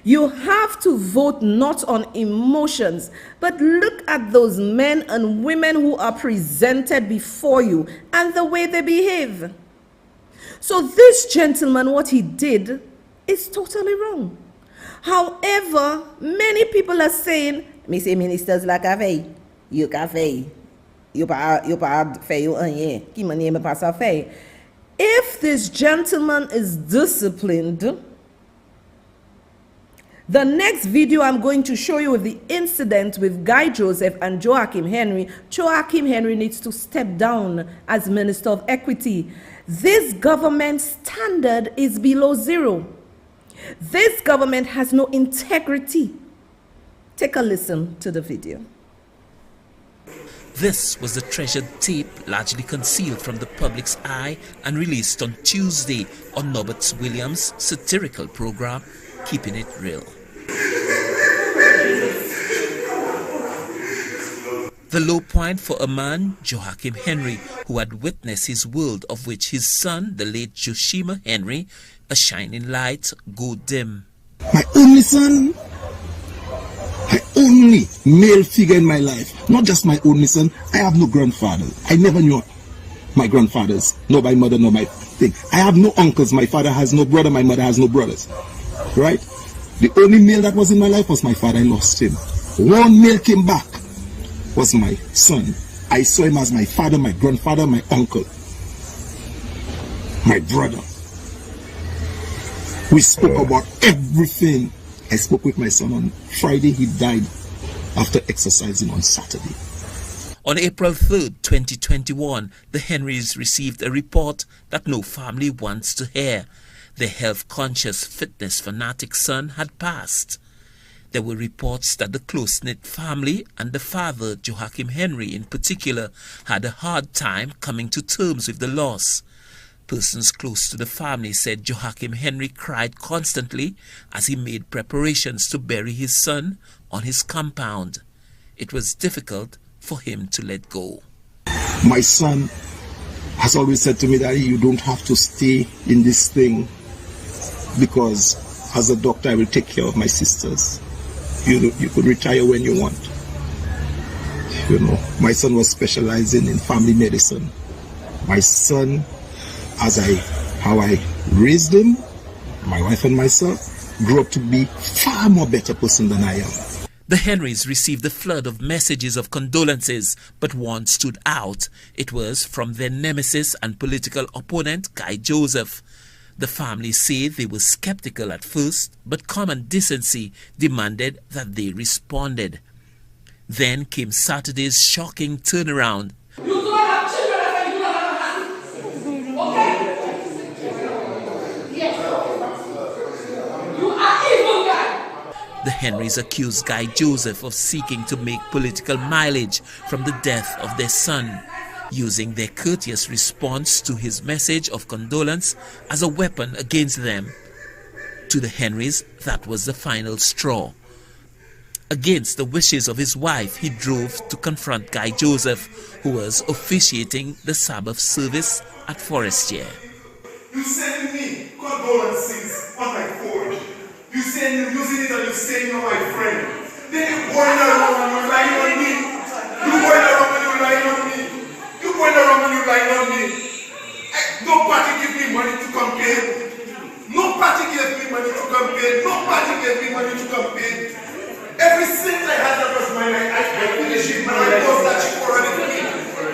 you have to vote not on emotions, but look at those men and women who are presented before you and the way they behave. So this gentleman, what he did is totally wrong. However, many people are saying, me say ministers like cafe, you cafe, you pa fe you anye, ki manye me pasa fe. If this gentleman is disciplined, the next video I'm going to show you with the incident with Guy Joseph and Joachim Henry. Joachim Henry needs to step down as Minister of Equity. This government standard is below zero. This government has no integrity. Take a listen to the video. This was the treasured tape largely concealed from the public's eye and released on Tuesday on Norbert Williams' satirical program, Keeping It Real. The low point for a man, Joachim Henry, who had witnessed his world of which his son, the late Joshima Henry, a shining light, go dim. My only son, my only male figure in my life, not just my only son. I have no grandfather. I never knew my grandfathers, nor my mother, nor my thing. I have no uncles. My father has no brother. My mother has no brothers. Right? The only male that was in my life was my father. I lost him. One male came back, was my son. I saw him as my father, my grandfather, my uncle, my brother. We spoke about everything. I spoke with my son on Friday. He died after exercising on Saturday. On April 3rd, 2021, the Henrys received a report that no family wants to hear. Their health-conscious, fitness-fanatic son had passed. There were reports that the close-knit family and the father, Joachim Henry in particular, had a hard time coming to terms with the loss. Persons close to the family said Joachim Henry cried constantly as he made preparations to bury his son on his compound. It was difficult for him to let go. My son has always said to me, Daddy, you don't have to stay in this thing because as a doctor I will take care of my sisters. You could retire when you want. You know, my son was specializing in family medicine. My son, how I raised him, my wife and myself, grew up to be far more better person than I am. The Henrys received a flood of messages of condolences, but one stood out. It was from their nemesis and political opponent, Guy Joseph. The family say they were skeptical at first, but common decency demanded that they responded. Then came Saturday's shocking turnaround. You do not have children and you do not have a husband. Okay? Yes. You are evil, guy. The Henrys accused Guy Joseph of seeking to make political mileage from the death of their son, using their courteous response to his message of condolence as a weapon against them. To the Henrys, that was the final straw. Against the wishes of his wife, he drove to confront Guy Joseph, who was officiating the Sabbath service at Forestier. You send me condolences on my phone. You say you're using it and you say you're my friend. Then you going around and you're lying on me. You going around and you're lying on me. You going around and you're lying on me. No party give me money to campaign. No party gave me money to campaign. No party gave me money to campaign. Every cent I had that was mine, I finished it, and I lost that shit already for me.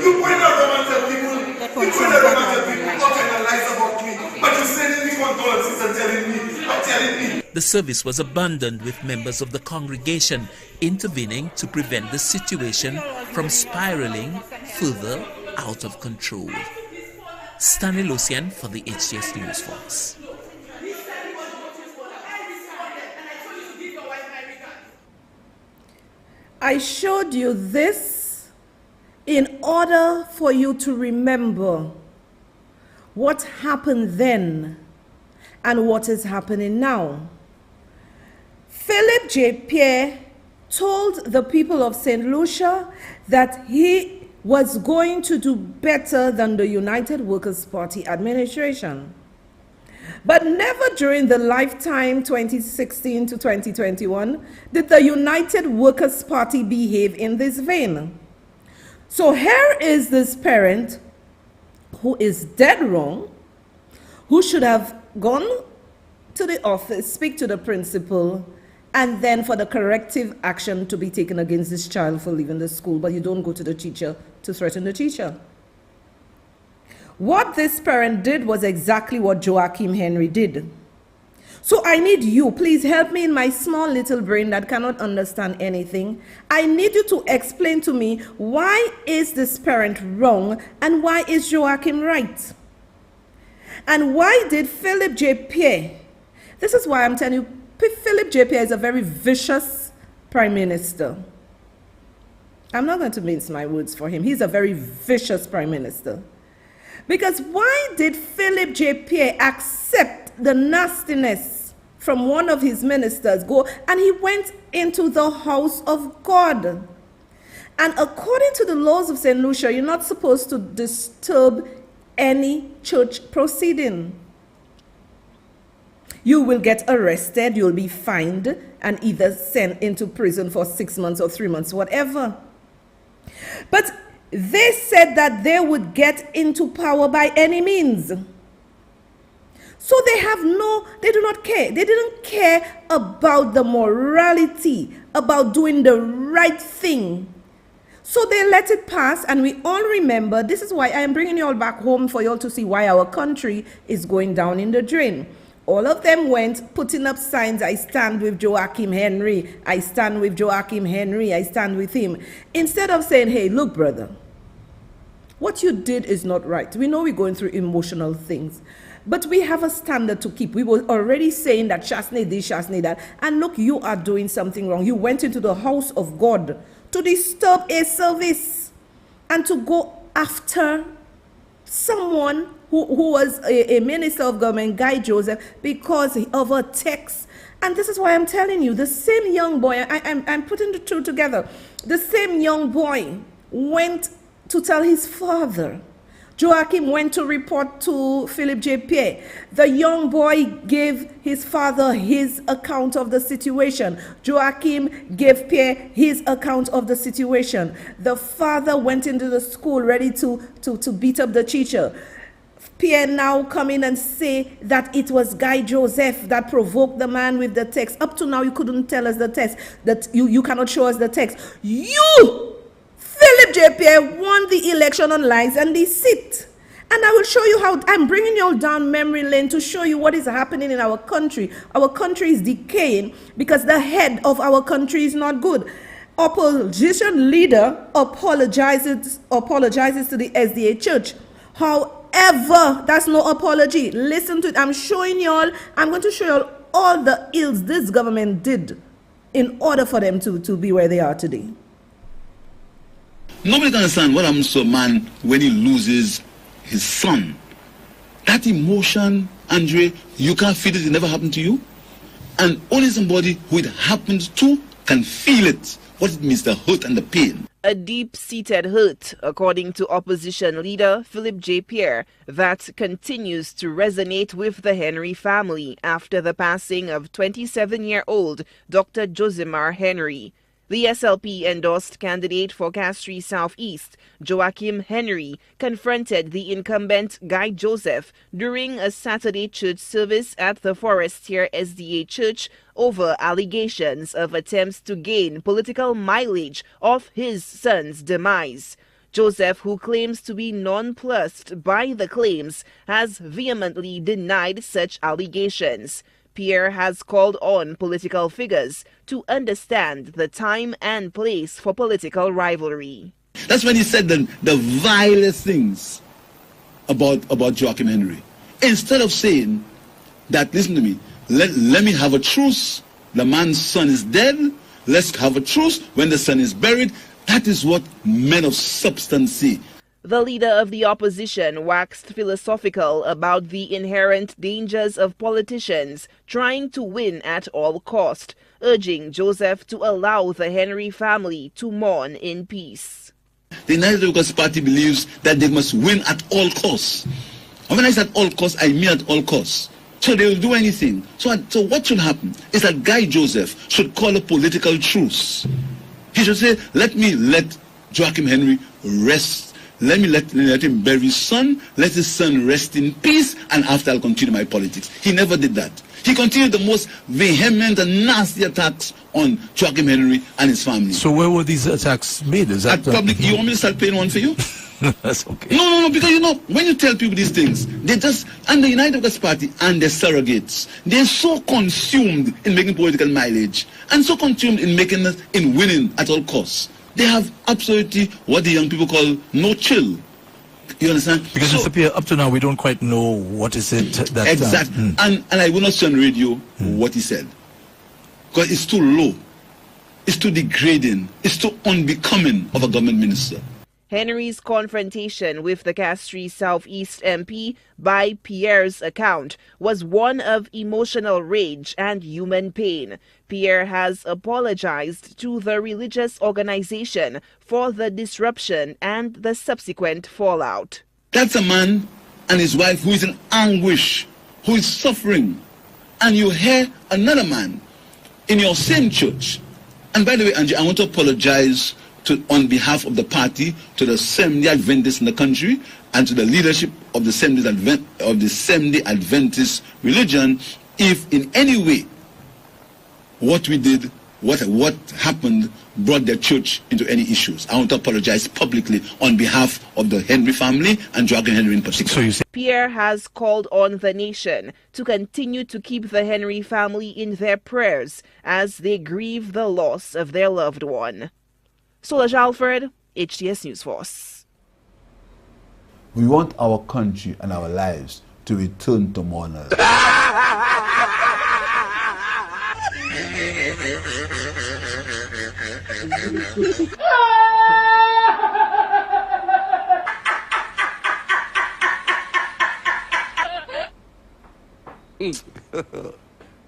You point around and tell people, what kind of lies about me, but you're sending me condolences and telling me. The service was abandoned with members of the congregation intervening to prevent the situation from spiraling further out of control. Stanley Lucian for the HTS News Force. I showed you this in order for you to remember what happened then and what is happening now. Philip J. Pierre told the people of St. Lucia that he was going to do better than the United Workers' Party administration. But never during the lifetime 2016 to 2021 did the United Workers' Party behave in this vein. So here is this parent who is dead wrong, who should have gone to the office, speak to the principal, and then for the corrective action to be taken against this child for leaving the school, but you don't go to the teacher to threaten the teacher. What this parent did was exactly what Joachim Henry did. So I need you, please help me in my small little brain that cannot understand anything. I need you to explain to me, why is this parent wrong and why is Joachim right? And why did Philip J. Pierre, this is why I'm telling you, Philip J. Pierre is a very vicious prime minister. I'm not going to mince my words for him. He's a very vicious prime minister. Because why did Philip J. Pierre accept the nastiness from one of his ministers, and he went into the house of God? And according to the laws of St. Lucia, you're not supposed to disturb any church proceeding. You will get arrested, you'll be fined, and either sent into prison for 6 months or 3 months, whatever. But they said that they would get into power by any means. So they do not care. They didn't care about the morality, about doing the right thing. So they let it pass, and we all remember, this is why I am bringing you all back home for you all to see why our country is going down in the drain. All of them went putting up signs, I stand with Joachim Henry, I stand with Joachim Henry, I stand with him. Instead of saying, hey, look, brother, what you did is not right. We know we're going through emotional things, but we have a standard to keep. We were already saying that Shasne this, Shasne that, and look, you are doing something wrong. You went into the house of God to disturb a service and to go after someone who was a minister of government, Guy Joseph, because of a text. And this is why I'm telling you, the same young boy, I'm putting the two together, the same young boy went to tell his father. Joachim went to report to Philip J. Pierre. The young boy gave his father his account of the situation. Joachim gave Pierre his account of the situation. The father went into the school ready to beat up the teacher. Pierre now come in and say that it was Guy Joseph that provoked the man with the text. Up to now, you couldn't tell us the text. That you cannot show us the text. You, Philip J. Pierre, won the election on lies and deceit. And I will show you how. I'm bringing you all down memory lane to show you what is happening in our country. Our country is decaying because the head of our country is not good. Opposition leader apologizes to the SDA church. However, that's no apology. Listen to it. I'm going to show you all all the ills this government did in order for them to be where they are today? Nobody can understand what happens to a man when he loses his son. That emotion, Andre, you can't feel it. It never happened to you. And only somebody who it happened to can feel it. What it means, the hurt and the pain. A deep-seated hurt, according to opposition leader Philip J. Pierre, that continues to resonate with the Henry family after the passing of 27-year-old Dr. Josimar Henry. The SLP-endorsed candidate for Castries Southeast, Joachim Henry, confronted the incumbent Guy Joseph during a Saturday church service at the Forestier SDA Church over allegations of attempts to gain political mileage of his son's demise. Joseph, who claims to be nonplussed by the claims, has vehemently denied such allegations. Pierre has called on political figures to understand the time and place for political rivalry. That's when he said the vilest things about Joachim Henry. Instead of saying that, listen to me, let me have a truce. The man's son is dead. Let's have a truce when the son is buried. That is what men of substance say. The leader of the opposition waxed philosophical about the inherent dangers of politicians trying to win at all cost, urging Joseph to allow the Henry family to mourn in peace. The United Democratic Party believes that they must win at all costs. And when I say at all costs, I mean at all costs. So they will do anything. So what should happen is that Guy Joseph should call a political truce. He should say, let Joachim Henry rest. Let him bury his son. Let his son rest in peace. And after, I'll continue my politics. He never did that. He continued the most vehement and nasty attacks on Joachim Henry and his family. So where were these attacks made? Is that public? You want me to start playing one for you? That's okay. No, because when you tell people these things, they just, and the United Democratic Party and their surrogates, they're so consumed in making political mileage and so consumed in winning at all costs. They have absolutely what the young people call no chill. You understand? Because Mr. Pierre, up to now we don't quite know what is it that... Exactly. And I will not say on radio what he said. Because it's too low. It's too degrading. It's too unbecoming of a government minister. Henry's confrontation with the Castries Southeast MP, by Pierre's account, was one of emotional rage and human pain. Pierre has apologized to the religious organization for the disruption and the subsequent fallout. That's a man and his wife who is in anguish, who is suffering. And you hear another man in your same church. And by the way, Angie, I want to apologize on behalf of the party, to the Seventh-day Adventists in the country, and to the leadership of the Seventh-day Adventist religion, if in any way what we did, what happened, brought their church into any issues. I want to apologize publicly on behalf of the Henry family and Joachim Henry in particular. Pierre has called on the nation to continue to keep the Henry family in their prayers as they grieve the loss of their loved one. Solange Alfred, HTS News Force. We want our country and our lives to return to mourners.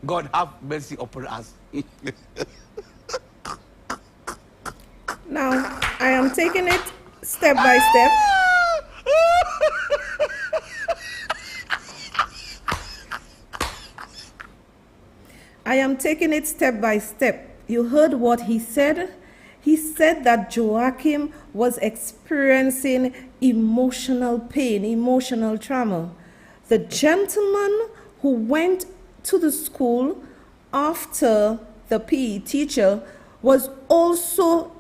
God have mercy upon us. Now, I am taking it step by step. I am taking it step by step. You heard what he said? He said that Joachim was experiencing emotional pain, emotional trauma. The gentleman who went to the school after the PE teacher was also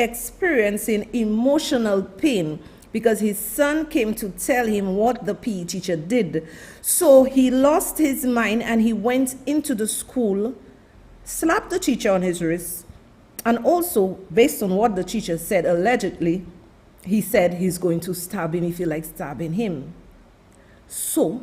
experiencing emotional pain because his son came to tell him what the PE teacher did. So he lost his mind and he went into the school, slapped the teacher on his wrist, and also, based on what the teacher said, allegedly, he said he's going to stab him if he likes stabbing him. So,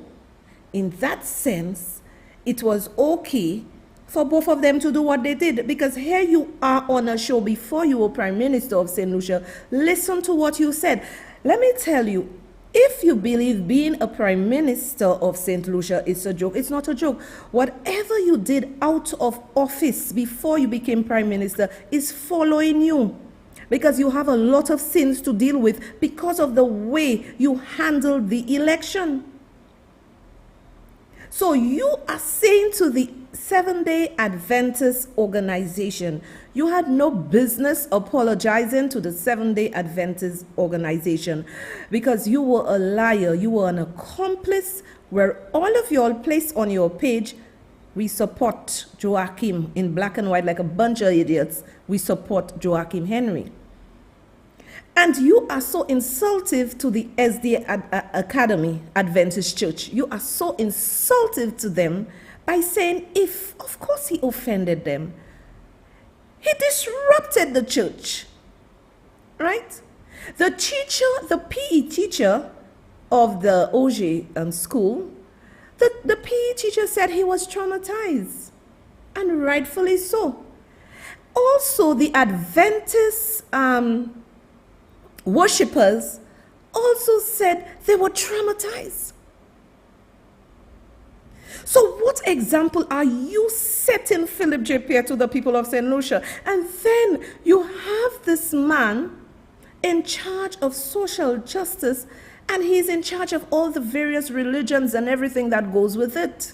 in that sense, it was okay for both of them to do what they did. Because here you are on a show before you were Prime Minister of St. Lucia. Listen to what you said. Let me tell you, if you believe being a Prime Minister of St. Lucia is a joke, it's not a joke. Whatever you did out of office before you became Prime Minister is following you. Because you have a lot of sins to deal with because of the way you handled the election. So you are saying to the Seventh-day Adventist organization, you had no business apologizing to the Seventh-day Adventist organization because you were a liar, you were an accomplice, where all of y'all placed on your page, we support Joachim in black and white like a bunch of idiots. We support Joachim Henry. And you are so insultive to the SDA Academy Adventist Church. You are so insultive to them by saying if. Of course he offended them. He disrupted the church. Right? The teacher, the PE teacher of the OG school, the PE teacher said he was traumatized. And rightfully so. Also, the Adventist worshippers also said they were traumatized. So what example are you setting, Philip J. Pierre, to the people of St. Lucia? And then you have this man in charge of social justice, and he's in charge of all the various religions and everything that goes with it.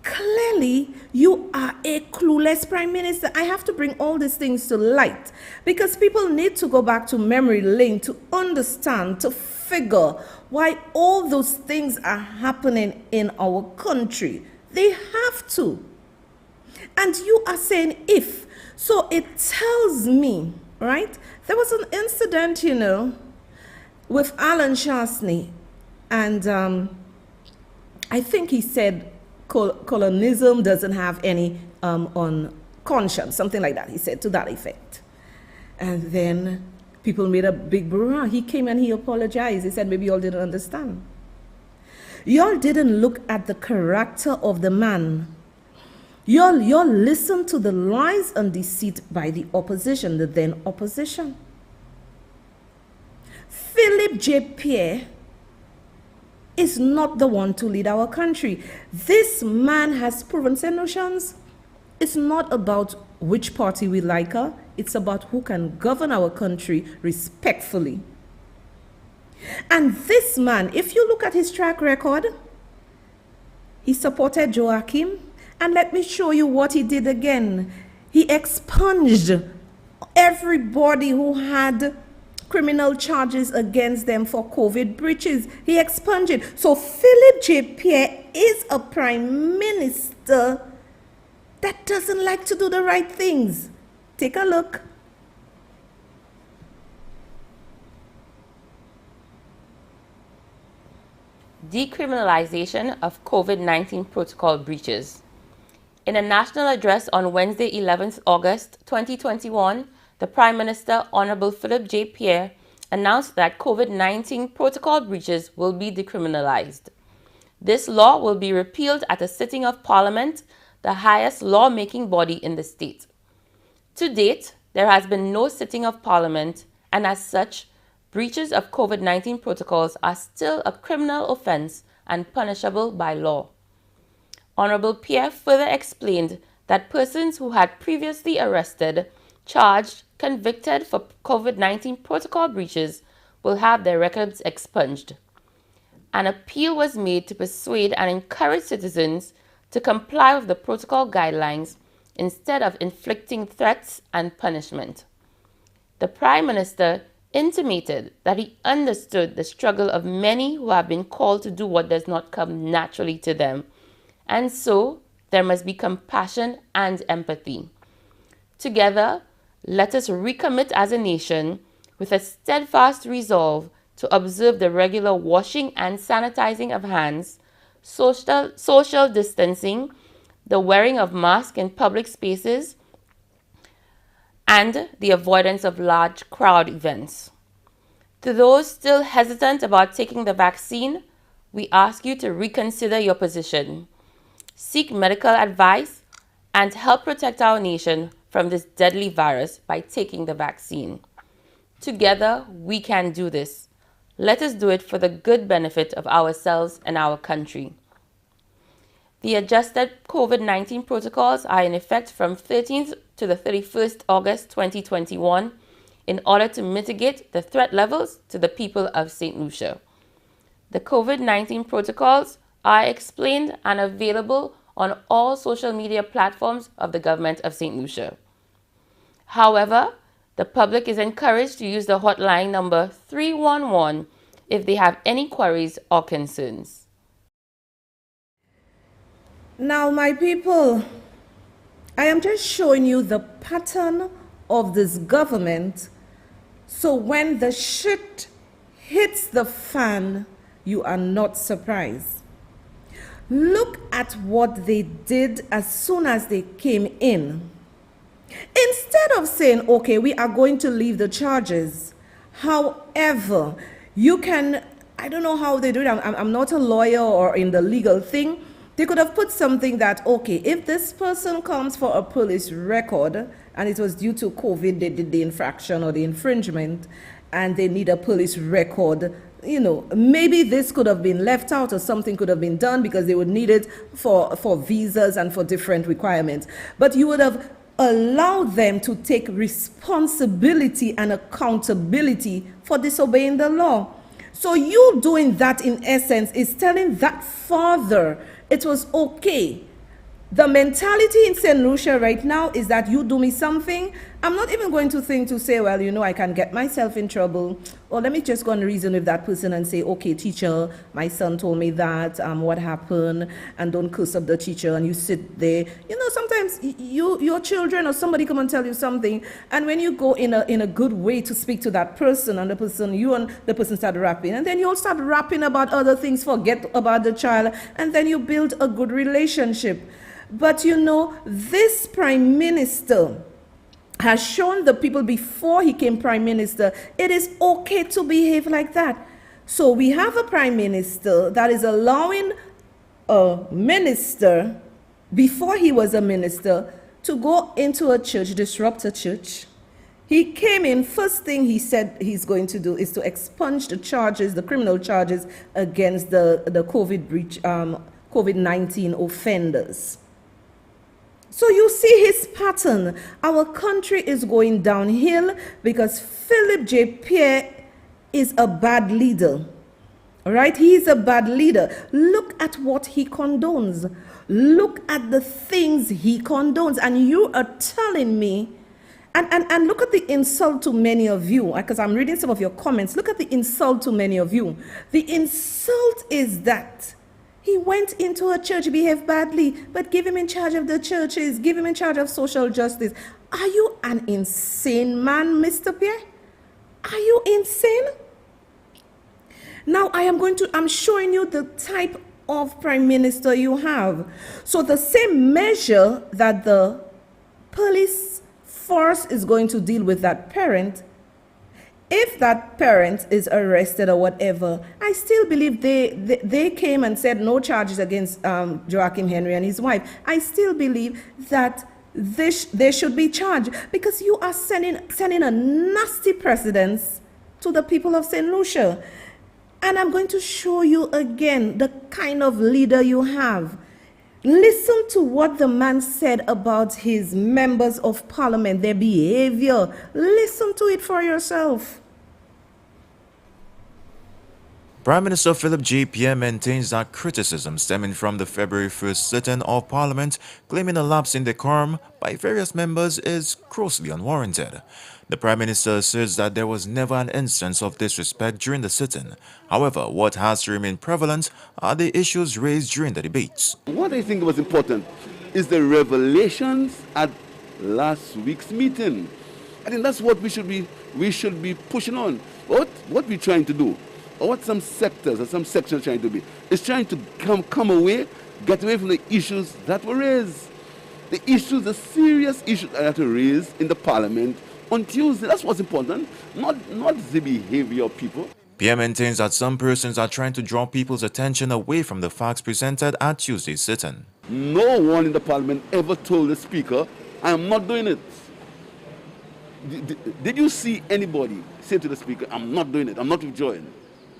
Clearly, you are a clueless Prime Minister. I have to bring all these things to light because people need to go back to memory lane to understand, to figure why all those things are happening in our country. They have to. And you are saying if. So it tells me, right? There was an incident, with Alan Shastney. And I think he said, colonism doesn't have any on conscience, something like that. He said to that effect. And then people made a big brouhaha. He came and he apologized. He said, maybe y'all didn't understand. Y'all didn't look at the character of the man. Y'all listened to the lies and deceit by the opposition, the then opposition. Philip J. Pierre is not the one to lead our country. This man has proven, St. Lucians, it's not about which party we like her. It's about who can govern our country respectfully. And this man, if you look at his track record, he supported Joachim. And let me show you what he did again. He expunged everybody who had criminal charges against them for COVID breaches. He expunged it. So Philip J. Pierre is a Prime Minister that doesn't like to do the right things. Take a look. Decriminalization of COVID-19 protocol breaches. In a national address on Wednesday, 11th August 2021, the Prime Minister, Honorable Philip J. Pierre, announced that COVID-19 protocol breaches will be decriminalized. This law will be repealed at a sitting of Parliament, the highest lawmaking body in the state. To date, there has been no sitting of Parliament, and as such, breaches of COVID-19 protocols are still a criminal offence and punishable by law. Honorable Pierre further explained that persons who had previously arrested, charged, convicted for COVID-19 protocol breaches will have their records expunged. An appeal was made to persuade and encourage citizens to comply with the protocol guidelines instead of inflicting threats and punishment. The Prime Minister intimated that he understood the struggle of many who have been called to do what does not come naturally to them, and so there must be compassion and empathy. Together, let us recommit as a nation with a steadfast resolve to observe the regular washing and sanitizing of hands, social distancing, the wearing of masks in public spaces, and the avoidance of large crowd events. To those still hesitant about taking the vaccine, we ask you to reconsider your position. seek medical advice, and help protect our nation from this deadly virus by taking the vaccine. Together, we can do this. Let us do it for the good benefit of ourselves and our country. The adjusted COVID-19 protocols are in effect from 13th to the 31st August 2021 in order to mitigate the threat levels to the people of St. Lucia. The COVID-19 protocols are explained and available on all social media platforms of the government of St. Lucia. However, the public is encouraged to use the hotline number 311 if they have any queries or concerns. Now, my people, I am just showing you the pattern of this government, so when the shit hits the fan, you are not surprised. Look at what they did as soon as they came in. Instead of saying, okay, we are going to leave the charges. However, you can, I don't know how they do it. I'm not a lawyer or in the legal thing. They could have put something that, okay, if this person comes for a police record and it was due to COVID, they did the infraction or the infringement and they need a police record, you know, maybe this could have been left out or something could have been done because they would need it for visas and for different requirements. But you would have allow them to take responsibility and accountability for disobeying the law. So you doing that in essence is telling that father it was okay. The mentality in St. Lucia right now is that you do me something, I'm not even going to think to say, well, you know, I can get myself in trouble. Or let me just go and reason with that person and say, okay, teacher, my son told me that, what happened, and don't curse up the teacher, and you sit there. You know, sometimes your children or somebody come and tell you something, and when you go in a good way to speak to that person, and you and the person start rapping, and then you'll start rapping about other things, forget about the child, and then you build a good relationship. But you know, this prime minister has shown the people before he came prime minister, it is okay to behave like that. So we have a prime minister that is allowing a minister, before he was a minister, to go into a church, disrupt a church. He came in, first thing he said he's going to do is to expunge the charges, the criminal charges against the COVID-19 offenders. So you see his pattern. Our country is going downhill because Philip J. Pierre is a bad leader. All right? He is a bad leader. Look at what he condones. Look at the things he condones. And you are telling me, and look at the insult to many of you, because I'm reading some of your comments. Look at the insult to many of you. The insult is that he went into a church, behaved badly, but give him in charge of the churches, give him in charge of social justice. Are you an insane man, Mr. Pierre? Are you insane? Now I'm showing you the type of prime minister you have. So the same measure that the police force is going to deal with that parent, if that parent is arrested or whatever, I still believe they came and said no charges against Joachim Henry and his wife. I still believe that they should be charged because you are sending a nasty precedence to the people of St. Lucia. And I'm going to show you again the kind of leader you have. Listen to what the man said about his members of parliament, their behavior. Listen to it for yourself. Prime Minister Philip J. Pierre maintains that criticism stemming from the February 1st sitting of Parliament claiming a lapse in decorum by various members is grossly unwarranted. The Prime Minister asserts that there was never an instance of disrespect during the sitting. However, what has to remain prevalent are the issues raised during the debates. What I think was important is the revelations at last week's meeting. I think that's what we should be pushing on. What we're trying to do, or what some sectors or some sections are trying to be, is trying to come away, get away from the issues that were raised. The serious issues that were raised in the Parliament on Tuesday. That's what's important, not the behavior of people. JPM maintains that some persons are trying to draw people's attention away from the facts presented at Tuesday's sit-in. No one in the parliament ever told the speaker, I am not doing it. Did you see anybody say to the speaker, I'm not doing it, I'm not withdrawing?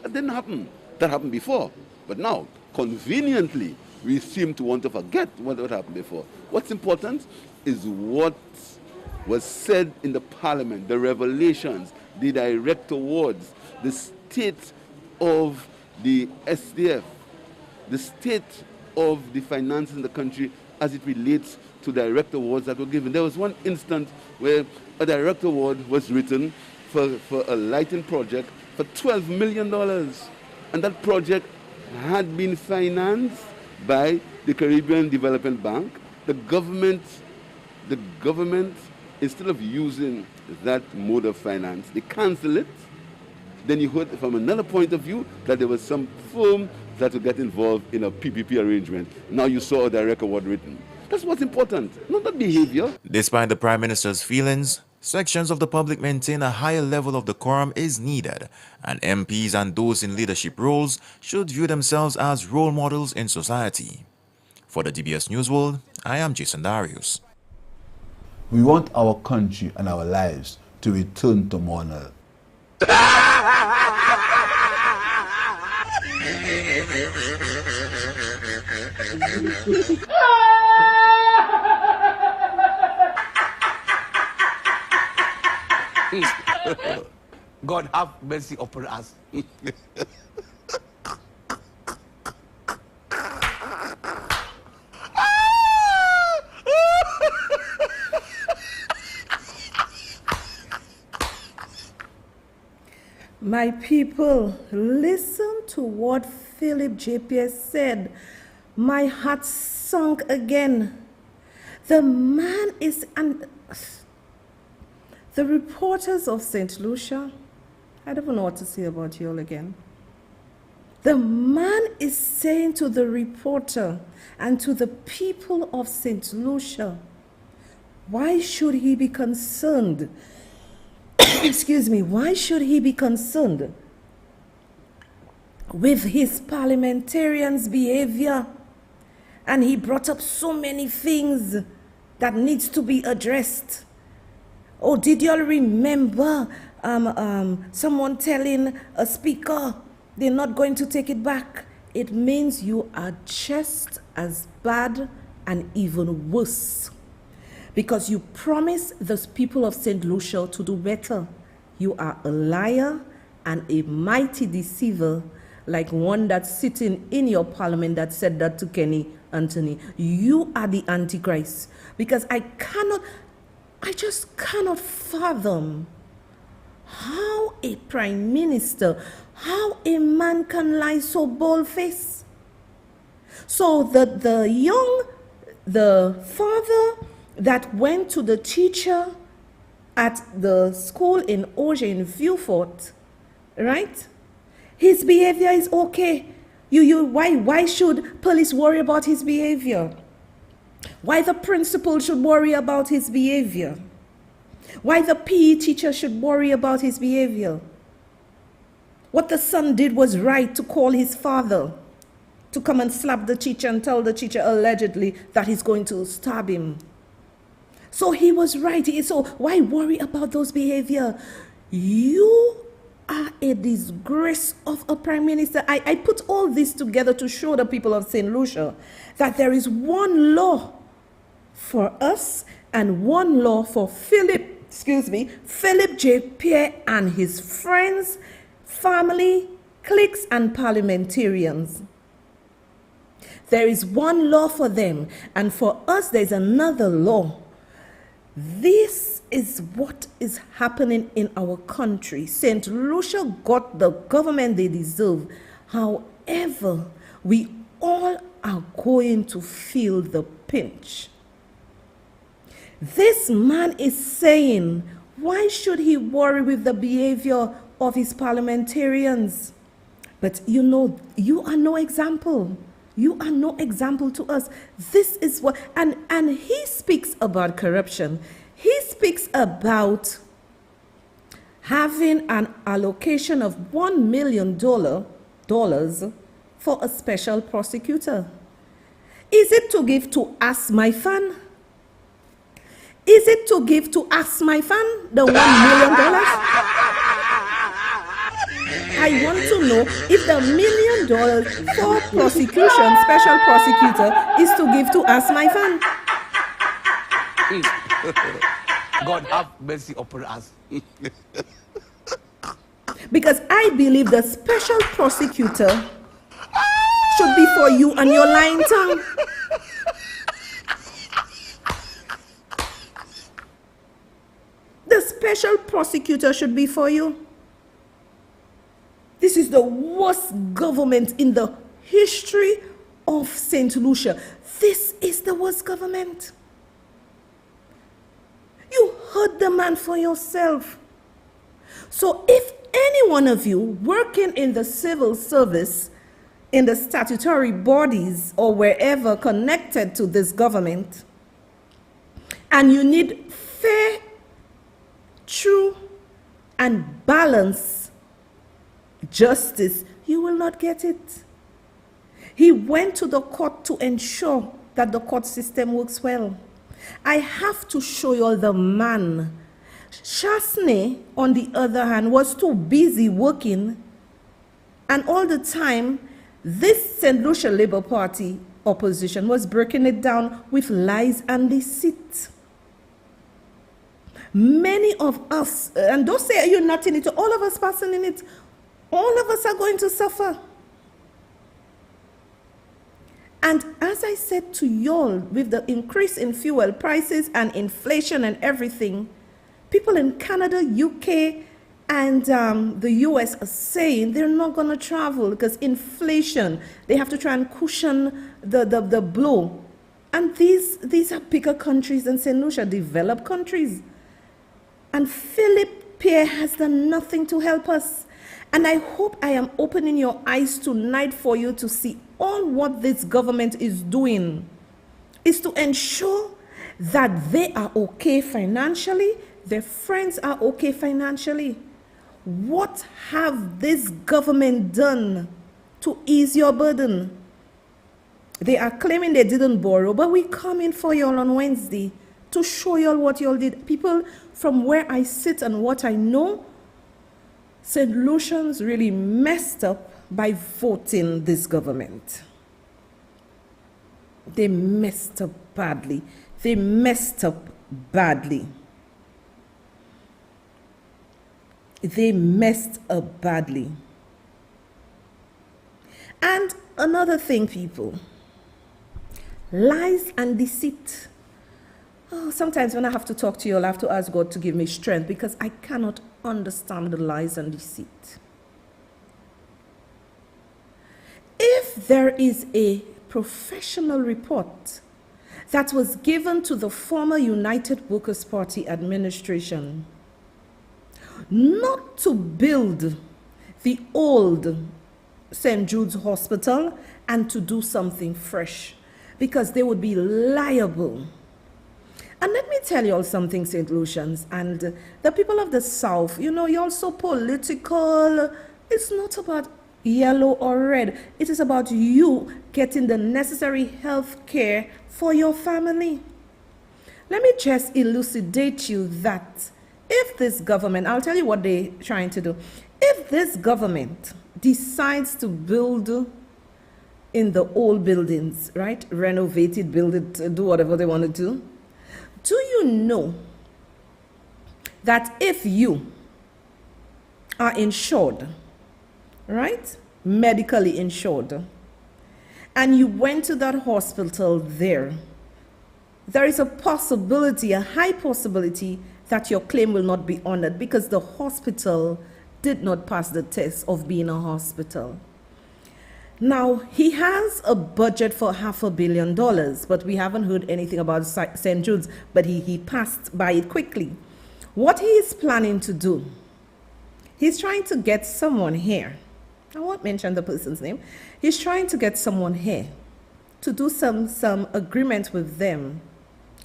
That didn't happen. That happened before. But now, conveniently, we seem to want to forget what happened before. What's important is what was said in the parliament, the revelations, the direct awards, the state of the SDF, the state of the finances in the country as it relates to direct awards that were given. There was one instance where a direct award was written for a lighting project for $12 million. And that project had been financed by the Caribbean Development Bank. The government, instead of using that mode of finance, they cancel it. Then you heard from another point of view that there was some firm that would get involved in a PPP arrangement. Now you saw a direct award written. That's what's important, not the behavior. Despite the Prime Minister's feelings, sections of the public maintain a higher level of decorum is needed, and MPs and those in leadership roles should view themselves as role models in society. For the DBS Newsworld, I am Jason Darius. We want our country and our lives to return to normal. God have mercy upon us. My people, listen to what Philip JPS said. My heart sunk again. The man is... The reporters of St. Lucia, I don't know what to say about you all again. The man is saying to the reporter and to the people of St. Lucia, why should he be concerned? Excuse me, why should he be concerned with his parliamentarians' behavior? And he brought up so many things that needs to be addressed. Oh, did you all remember someone telling a speaker they're not going to take it back? It means you are just as bad and even worse. Because you promised the people of St. Lucia to do better. You are a liar and a mighty deceiver, like one that's sitting in your parliament that said that to Kenny Anthony. You are the Antichrist. Because I just cannot fathom how a prime minister, how a man can lie so bold-faced. So the father that went to the teacher at the school in Auger in Vieux-Fort, right? His behavior is okay. Why should police worry about his behavior? Why the principal should worry about his behavior? Why the PE teacher should worry about his behavior? What the son did was right, to call his father to come and slap the teacher and tell the teacher allegedly that he's going to stab him. So he was right. So why worry about those behavior? You are a disgrace of a prime minister. I put all this together to show the people of St. Lucia that there is one law for us and one law for Philip J. Pierre and his friends, family, cliques, and parliamentarians. There is one law for them, and for us there's another law. This is what is happening in our country. St. Lucia got the government they deserve. However, we all are going to feel the pinch. This man is saying, why should he worry with the behavior of his parliamentarians? But you know, you are no example. You are no example to us. This is what, and he speaks about corruption. He speaks about having an allocation of $1 million for a special prosecutor? Is it to give to Ask My Fan? Is it to give to Ask My Fan the $1 million? I want to know if the $1 million for prosecution, special prosecutor, is to give to Ask My Fan. God have mercy upon us. Because I believe the special prosecutor should be for you and your lying tongue. The special prosecutor should be for you. This is the worst government in the history of St. Lucia. This is the worst government. You heard the man for yourself. So if any one of you working in the civil service, in the statutory bodies, or wherever connected to this government, and you need fair, true, and balanced justice, you will not get it. He went to the court to ensure that the court system works well. I have to show you all the man. Chasney, on the other hand, was too busy working, and all the time, this St. Lucia Labour Party opposition was breaking it down with lies and deceit. Many of us, and don't say you're not in it, all of us passing in it, all of us are going to suffer. And as I said to y'all, with the increase in fuel prices and inflation and everything, people in Canada, UK, and the US are saying they're not going to travel because inflation, they have to try and cushion the blow. And these are bigger countries than St. Lucia, developed countries. And Philip Pierre has done nothing to help us. And I hope I am opening your eyes tonight for you to see all what this government is doing is to ensure that they are okay financially, their friends are okay financially. What have this government done to ease your burden? They are claiming they didn't borrow, but we come in for y'all on Wednesday to show y'all what y'all did. People from where I sit and what I know, St. Lucians really messed up by voting this government. They messed up badly. They messed up badly. They messed up badly. And another thing, people, lies and deceit. Oh, sometimes when I have to talk to you, I'll have to ask God to give me strength because I cannot understand the lies and deceit. If there is a professional report that was given to the former United Workers' Party administration not to build the old St. Jude's Hospital and to do something fresh, because they would be liable. And let me tell you all something, St. Lucians, and the people of the South, you know, you're so political. It's not about yellow or red. It is about you getting the necessary health care for your family. Let me just elucidate you that if this government, I'll tell you what they're trying to do. If this government decides to build in the old buildings, right, renovate it, build it, do whatever they want to do you know that if you are insured, right, medically insured, and you went to that hospital there is a possibility, a high possibility, that your claim will not be honored because the hospital did not pass the test of being a hospital. Now, he has a budget for $500 million, but we haven't heard anything about St. Jude's, but he passed by it quickly. What he is planning to do, he's trying to get someone here. I won't mention the person's name. He's trying to get someone here to do some agreement with them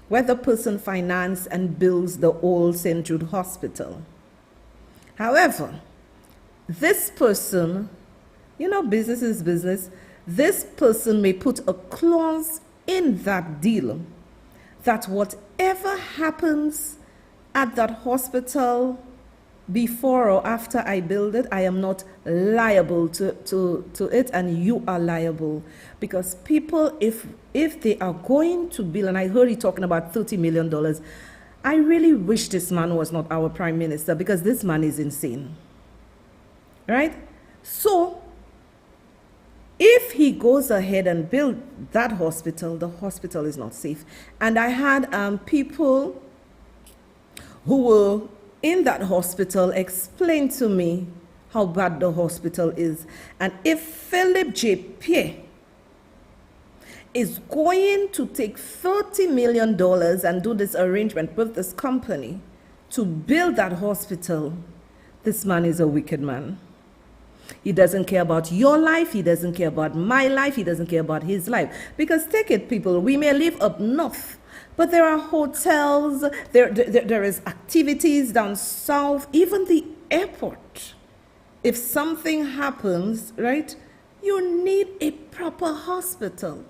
where the person finances and builds the old St. Jude Hospital. However, this person, you know, business is business, this person may put a clause in that deal that whatever happens at that hospital before or after I build it, I am not liable to it, and you are liable. Because people, if they are going to build, and I heard you talking about $30 million, I really wish this man was not our prime minister, because this man is insane. Right? So, if he goes ahead and builds that hospital, the hospital is not safe. And I had people who were in that hospital explain to me how bad the hospital is. And if Philip J. Pierre is going to take $30 million and do this arrangement with this company to build that hospital, this man is a wicked man. He doesn't care about your life. He doesn't care about my life. He doesn't care about his life. Because take it, people, we may live up north, but there are hotels, there is activities down south, even the airport. If something happens, right, you need a proper hospital.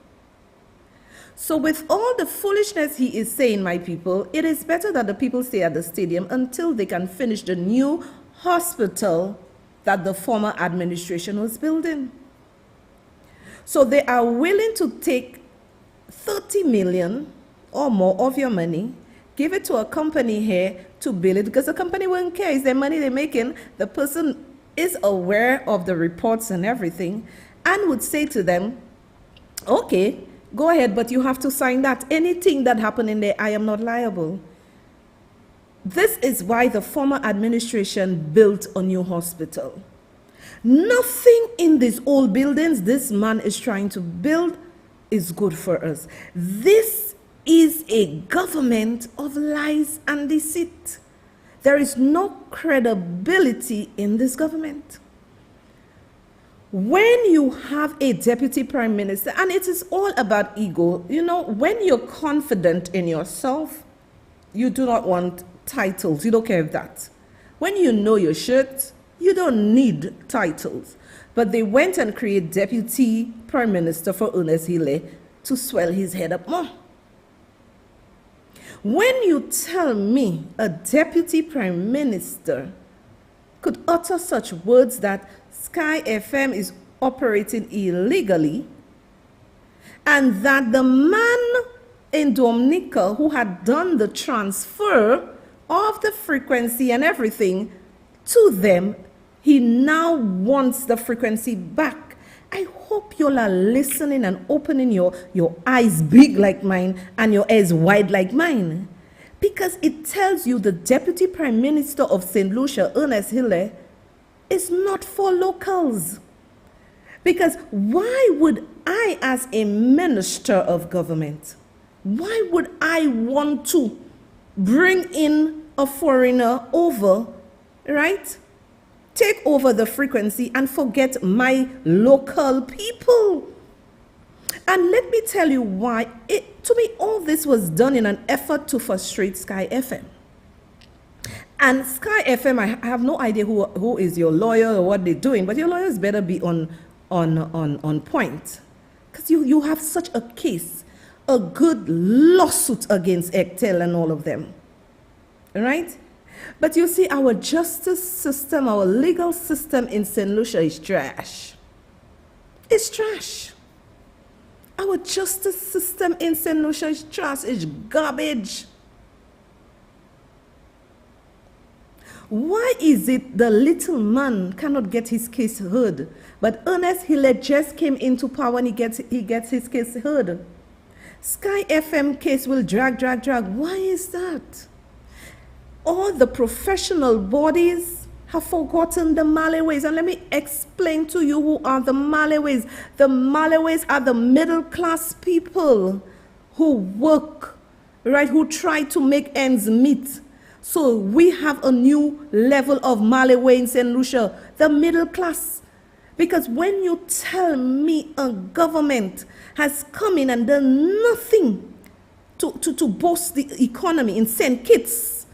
So with all the foolishness he is saying, my people, it is better that the people stay at the stadium until they can finish the new hospital that the former administration was building. So they are willing to take 30 million or more of your money, give it to a company here to build it, because the company won't care. It's their money they're making. The person is aware of the reports and everything and would say to them, okay, go ahead, but you have to sign that. Anything that happened in there, I am not liable. This is why the former administration built a new hospital. Nothing in these old buildings this man is trying to build is good for us. This is a government of lies and deceit. There is no credibility in this government. When you have a deputy prime minister, and it is all about ego, you know, when you're confident in yourself, you do not want titles. You don't care if that. When you know your shit, you don't need titles. But they went and created deputy prime minister for Ernest Hille to swell his head up more. When you tell me a deputy prime minister could utter such words that Sky FM is operating illegally, and that the man in Dominica who had done the transfer of the frequency and everything to them, he now wants the frequency back. I hope you all are listening and opening your eyes big like mine and your ears wide like mine. Because it tells you the Deputy Prime Minister of St. Lucia, Ernest Hille, is not for locals. Because why would I, as a minister of government, why would I want to bring in a foreigner over, right? Take over the frequency and forget my local people. And let me tell you why. To me, all this was done in an effort to frustrate Sky FM. And Sky FM, I have no idea who is your lawyer or what they're doing, but your lawyers better be on point. Because you have such a case, a good lawsuit against Ectel and all of them. All right? But you see, our justice system, our legal system in St. Lucia is trash. It's trash. Our justice system in St. Lucia is trash. It's garbage. Why is it the little man cannot get his case heard, but Ernest Hille just came into power and he gets his case heard? Sky FM case will drag. Why is that? All the professional bodies have forgotten the Malaways. And let me explain to you who are the Malaways. The Malaways are the middle class people who work, right, who try to make ends meet. So we have a new level of Malaway in St. Lucia, the middle class. Because when you tell me a government has come in and done nothing to boost the economy in St. Kitts,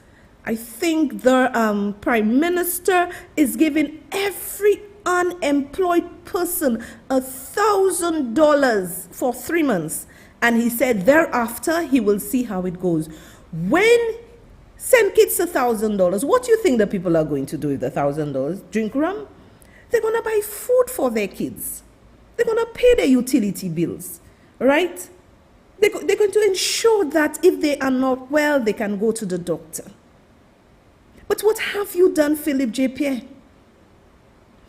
I think the Prime Minister is giving every unemployed person $1,000 for 3 months. And he said thereafter he will see how it goes. When send kids $1,000, what do you think the people are going to do with the $1,000? Drink rum? They're going to buy food for their kids. They're going to pay their utility bills, right? They're going to ensure that if they are not well, they can go to the doctor. But what have you done, Philip J. Pierre?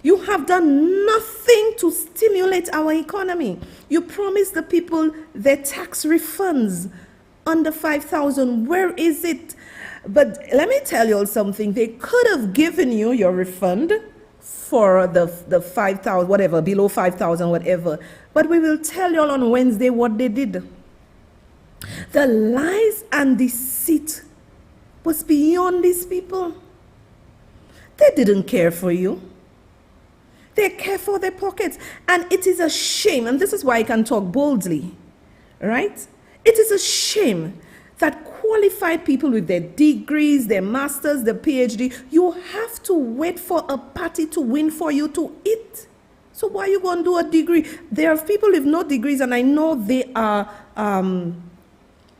You have done nothing to stimulate our economy. You promised the people their tax refunds under $5,000. Where is it? But let me tell you all something. They could have given you your refund for the 5,000, whatever, below 5,000, whatever. But we will tell you all on Wednesday what they did. The lies and deceit was beyond these people. They didn't care for you. They care for their pockets. And it is a shame, and this is why I can talk boldly, right? It is a shame that qualified people with their degrees, their masters, their PhD, you have to wait for a party to win for you to eat. So why are you going to do a degree? There are people with no degrees, and I know they are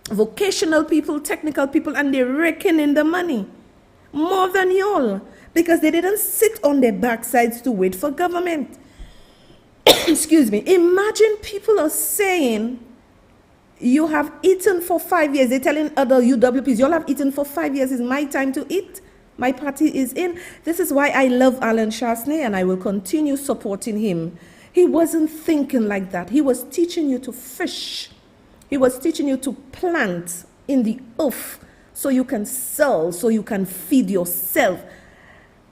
vocational people, technical people, and they reckon in the money more than y'all, because they didn't sit on their backsides to wait for government. Excuse me. Imagine people are saying, you have eaten for 5 years. They're telling other UWPs, y'all have eaten for 5 years. It's my time to eat. My party is in. This is why I love Alan Chasney, and I will continue supporting him. He wasn't thinking like that. He was teaching you to fish. He was teaching you to plant in the earth so you can sell, so you can feed yourself.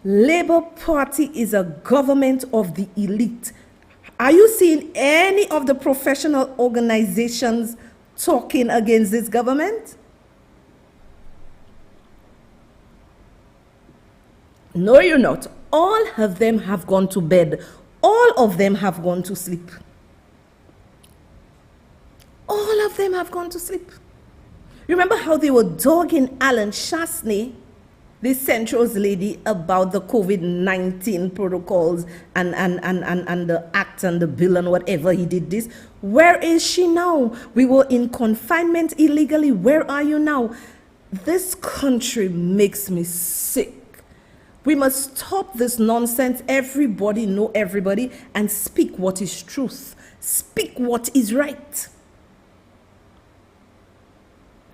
Labour Party is a government of the elite. Are you seeing any of the professional organizations talking against this government? No, you're not. All of them have gone to bed. All of them have gone to sleep. All of them have gone to sleep. Remember how they were dogging Alan Chasney, the Central's lady, about the COVID-19 protocols and the act and the bill and whatever he did this? Where is she now? We were in confinement illegally. Where are you now? This country makes me sick. We must stop this nonsense. Everybody know everybody and speak what is truth. Speak what is right.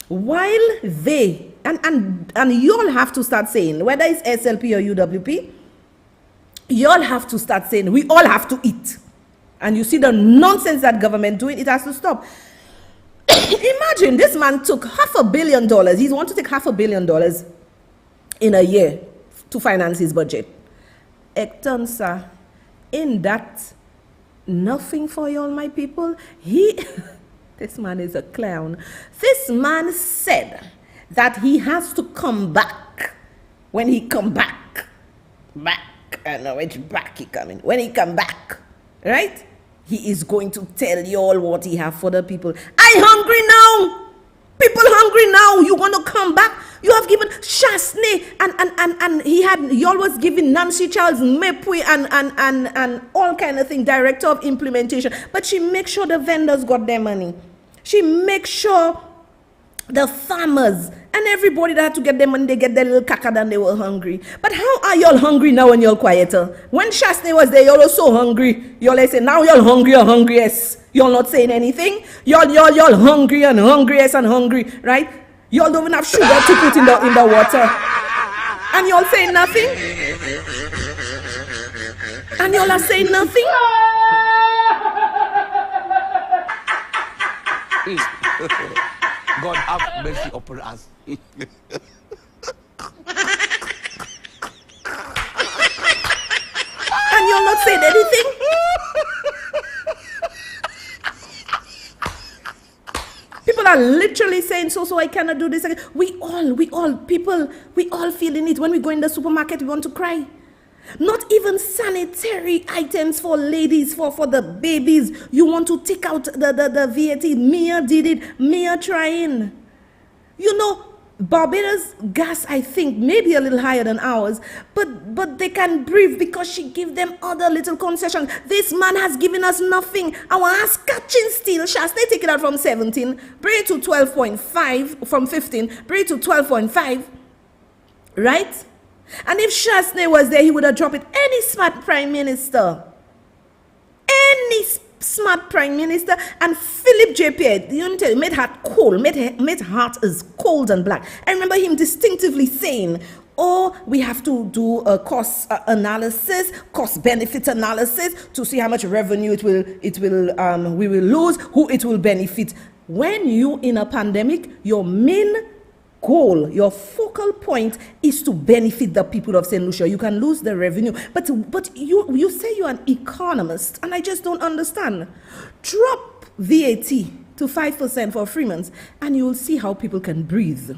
While they, and you all have to start saying, whether it's SLP or UWP, you all have to start saying, we all have to eat. And you see the nonsense that government doing, it has to stop. Imagine this man took $500 million. He's want to take $500 million in a year to finance his budget. Ekton, sir, in that nothing for you all, my people? This man is a clown. This man said that he has to come back. When he come back, I know which back he coming. When he come back, right? He is going to tell you all what he have for the people. I hungry now. People hungry now. You want to come back? You have given Chasney and he had, you all was giving Nancy Charles Mepwe and all kind of thing, director of implementation. But she make sure the vendors got their money. She make sure the farmers and everybody that had to get their money, they get their little caca and they were hungry. But how are y'all hungry now when y'all quieter? When Chasney was there, y'all were so hungry. Y'all say, now y'all hungry or hungriest. Y'all not saying anything. Y'all hungry and hungriest and hungry, right? Y'all don't even have sugar to put in the water. And y'all saying nothing? And y'all are saying nothing? God have mercy upon us. And you're not saying anything? People are literally saying, so I cannot do this again. We all feeling it. When we go in the supermarket, we want to cry. Not even sanitary items for ladies, for the babies. You want to take out the VAT. Mia did it. Mia trying. You know, Barbados gas, I think, maybe a little higher than ours, but they can breathe because she give them other little concessions. This man has given us nothing. Our ass catching steel. Shall they take it out from 17, bring it to 12.5, from 15, bring it to 12.5, right? And if Shasney was there, he would have dropped it. Any smart prime minister, any smart prime minister, and Philip JP, you know, made heart cold, made heart as cold and black. I remember him distinctively saying, oh, we have to do a cost analysis, cost benefit analysis to see how much revenue we will lose, who it will benefit. When you in a pandemic, your main goal, your focal point is to benefit the people of St. Lucia. You can lose the revenue, but you say you're an economist, and I just don't understand. Drop VAT to 5% for Freemans, and you will see how people can breathe.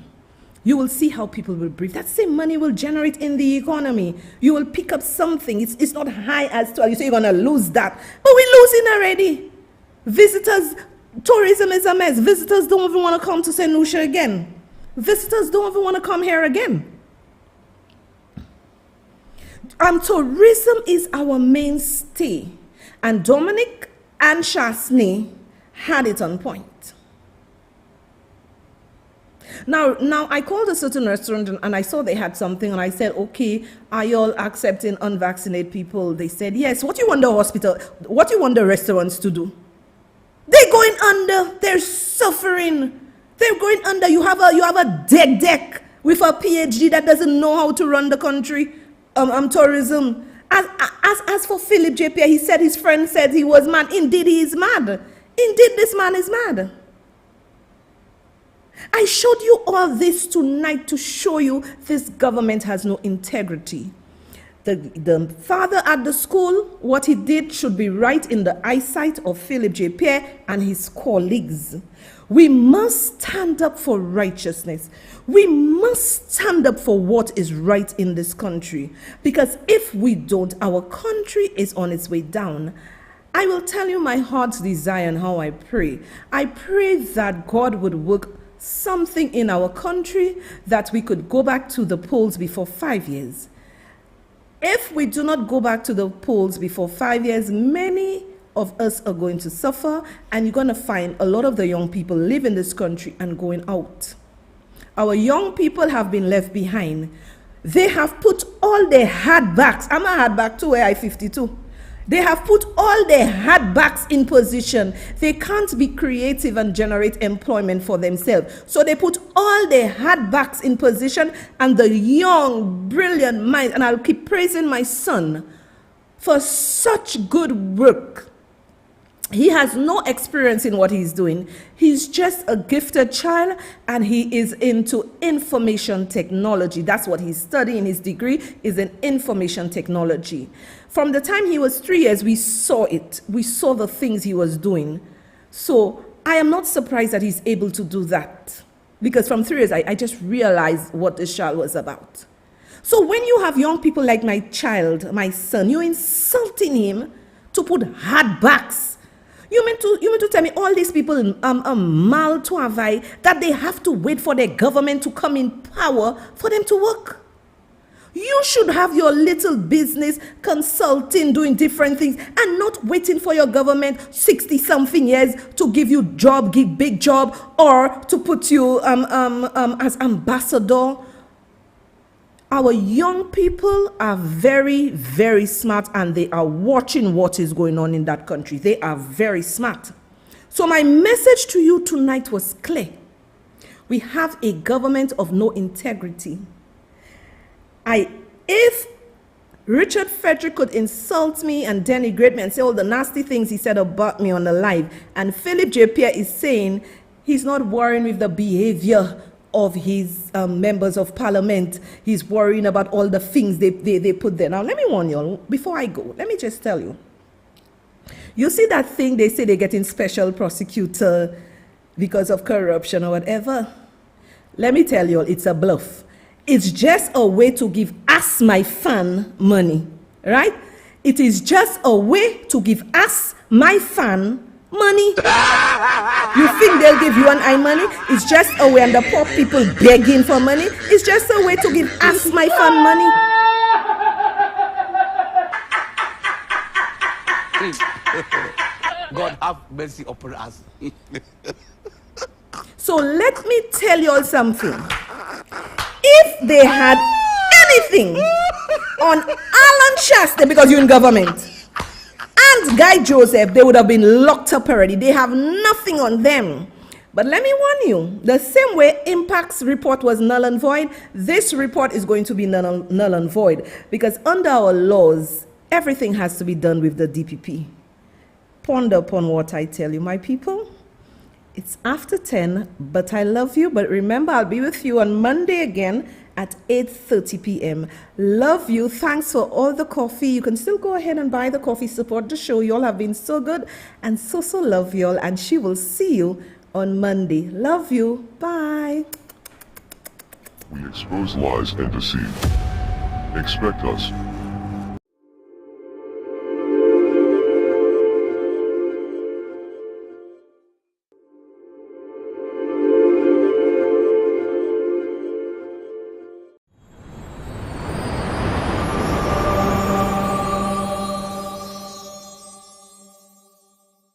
You will see how people will breathe. That same money will generate in the economy. You will pick up something. It's not high as 12. You say you're going to lose that, but we're losing already. Visitors, tourism is a mess. Visitors don't even want to come to St. Lucia again. Visitors don't even want to come here again. Tourism is our mainstay. And Dominic and Shasney had it on point. Now I called a certain restaurant and I saw they had something, and I said, okay, are you all accepting unvaccinated people? They said, yes. What do you want the hospital, what do you want the restaurants to do? They're going under. They're suffering. They're going under. You have a deck with a PhD that doesn't know how to run the country, tourism. As for Philip JP, he said his friend said he was mad. Indeed, he is mad. Indeed, this man is mad. I showed you all this tonight to show you this government has no integrity. The father at the school, what he did should be right in the eyesight of Philip J. Pierre and his colleagues. We must stand up for righteousness. We must stand up for what is right in this country. Because if we don't, our country is on its way down. I will tell you my heart's desire and how I pray. I pray that God would work something in our country that we could go back to the polls before 5 years. If we do not go back to the polls before 5 years, many of us are going to suffer, and you're going to find a lot of the young people live in this country and going out. Our young people have been left behind. They have put all their hard backs. I'm a hard back too, I 52. They have put all their hard backs in position. They can't be creative and generate employment for themselves. So they put all their hard backs in position, and the young, brilliant minds, and I'll keep praising my son for such good work. He has no experience in what he's doing. He's just a gifted child, and he is into information technology. That's what he's studying. His degree is in information technology. From the time he was 3 years, we saw it. We saw the things he was doing. So I am not surprised that he's able to do that, because from 3 years, I just realized what this child was about. So when you have young people like my child, my son, you're insulting him to put hard backs. You mean to tell me all these people mal travail, that they have to wait for their government to come in power for them to work? You should have your little business, consulting, doing different things, and not waiting for your government 60-something years to give you job, give big job, or to put you as ambassador. Our young people are very, very smart, and they are watching what is going on in that country. They are very smart. So my message to you tonight was clear. We have a government of no integrity. If Richard Frederick could insult me and denigrate me and say all the nasty things he said about me on the live, and Philip J. Pierre is saying he's not worrying with the behavior of his members of parliament, he's worrying about all the things they put there. Now, let me warn you all, before I go, let me just tell you. You see that thing they say they're getting special prosecutor because of corruption or whatever? Let me tell you all, it's a bluff. It's just a way to give us, my fan, money, right? It is just a way to give us, my fan, Money. You think they'll give you and I money? It's just a way, and the poor people begging for money. It's just a way to give us my fund money. God have mercy upon us. So let me tell you all something. If they had anything on Alan Shasta, because you're in government, and Guy Joseph, they would have been locked up already. They have nothing on them. But let me warn you, the same way Impact's report was null and void, this report is going to be null and void, because under our laws, everything has to be done with the DPP. Ponder upon what I tell you, my people. It's after 10, but I love you. But remember, I'll be with you on Monday again at 8:30 p.m. Love you. Thanks for all the coffee. You can still go ahead and buy the coffee. Support the show. You all have been so good and so love you all. And she will see you on Monday. Love you. Bye. We expose lies and deceit. Expect us.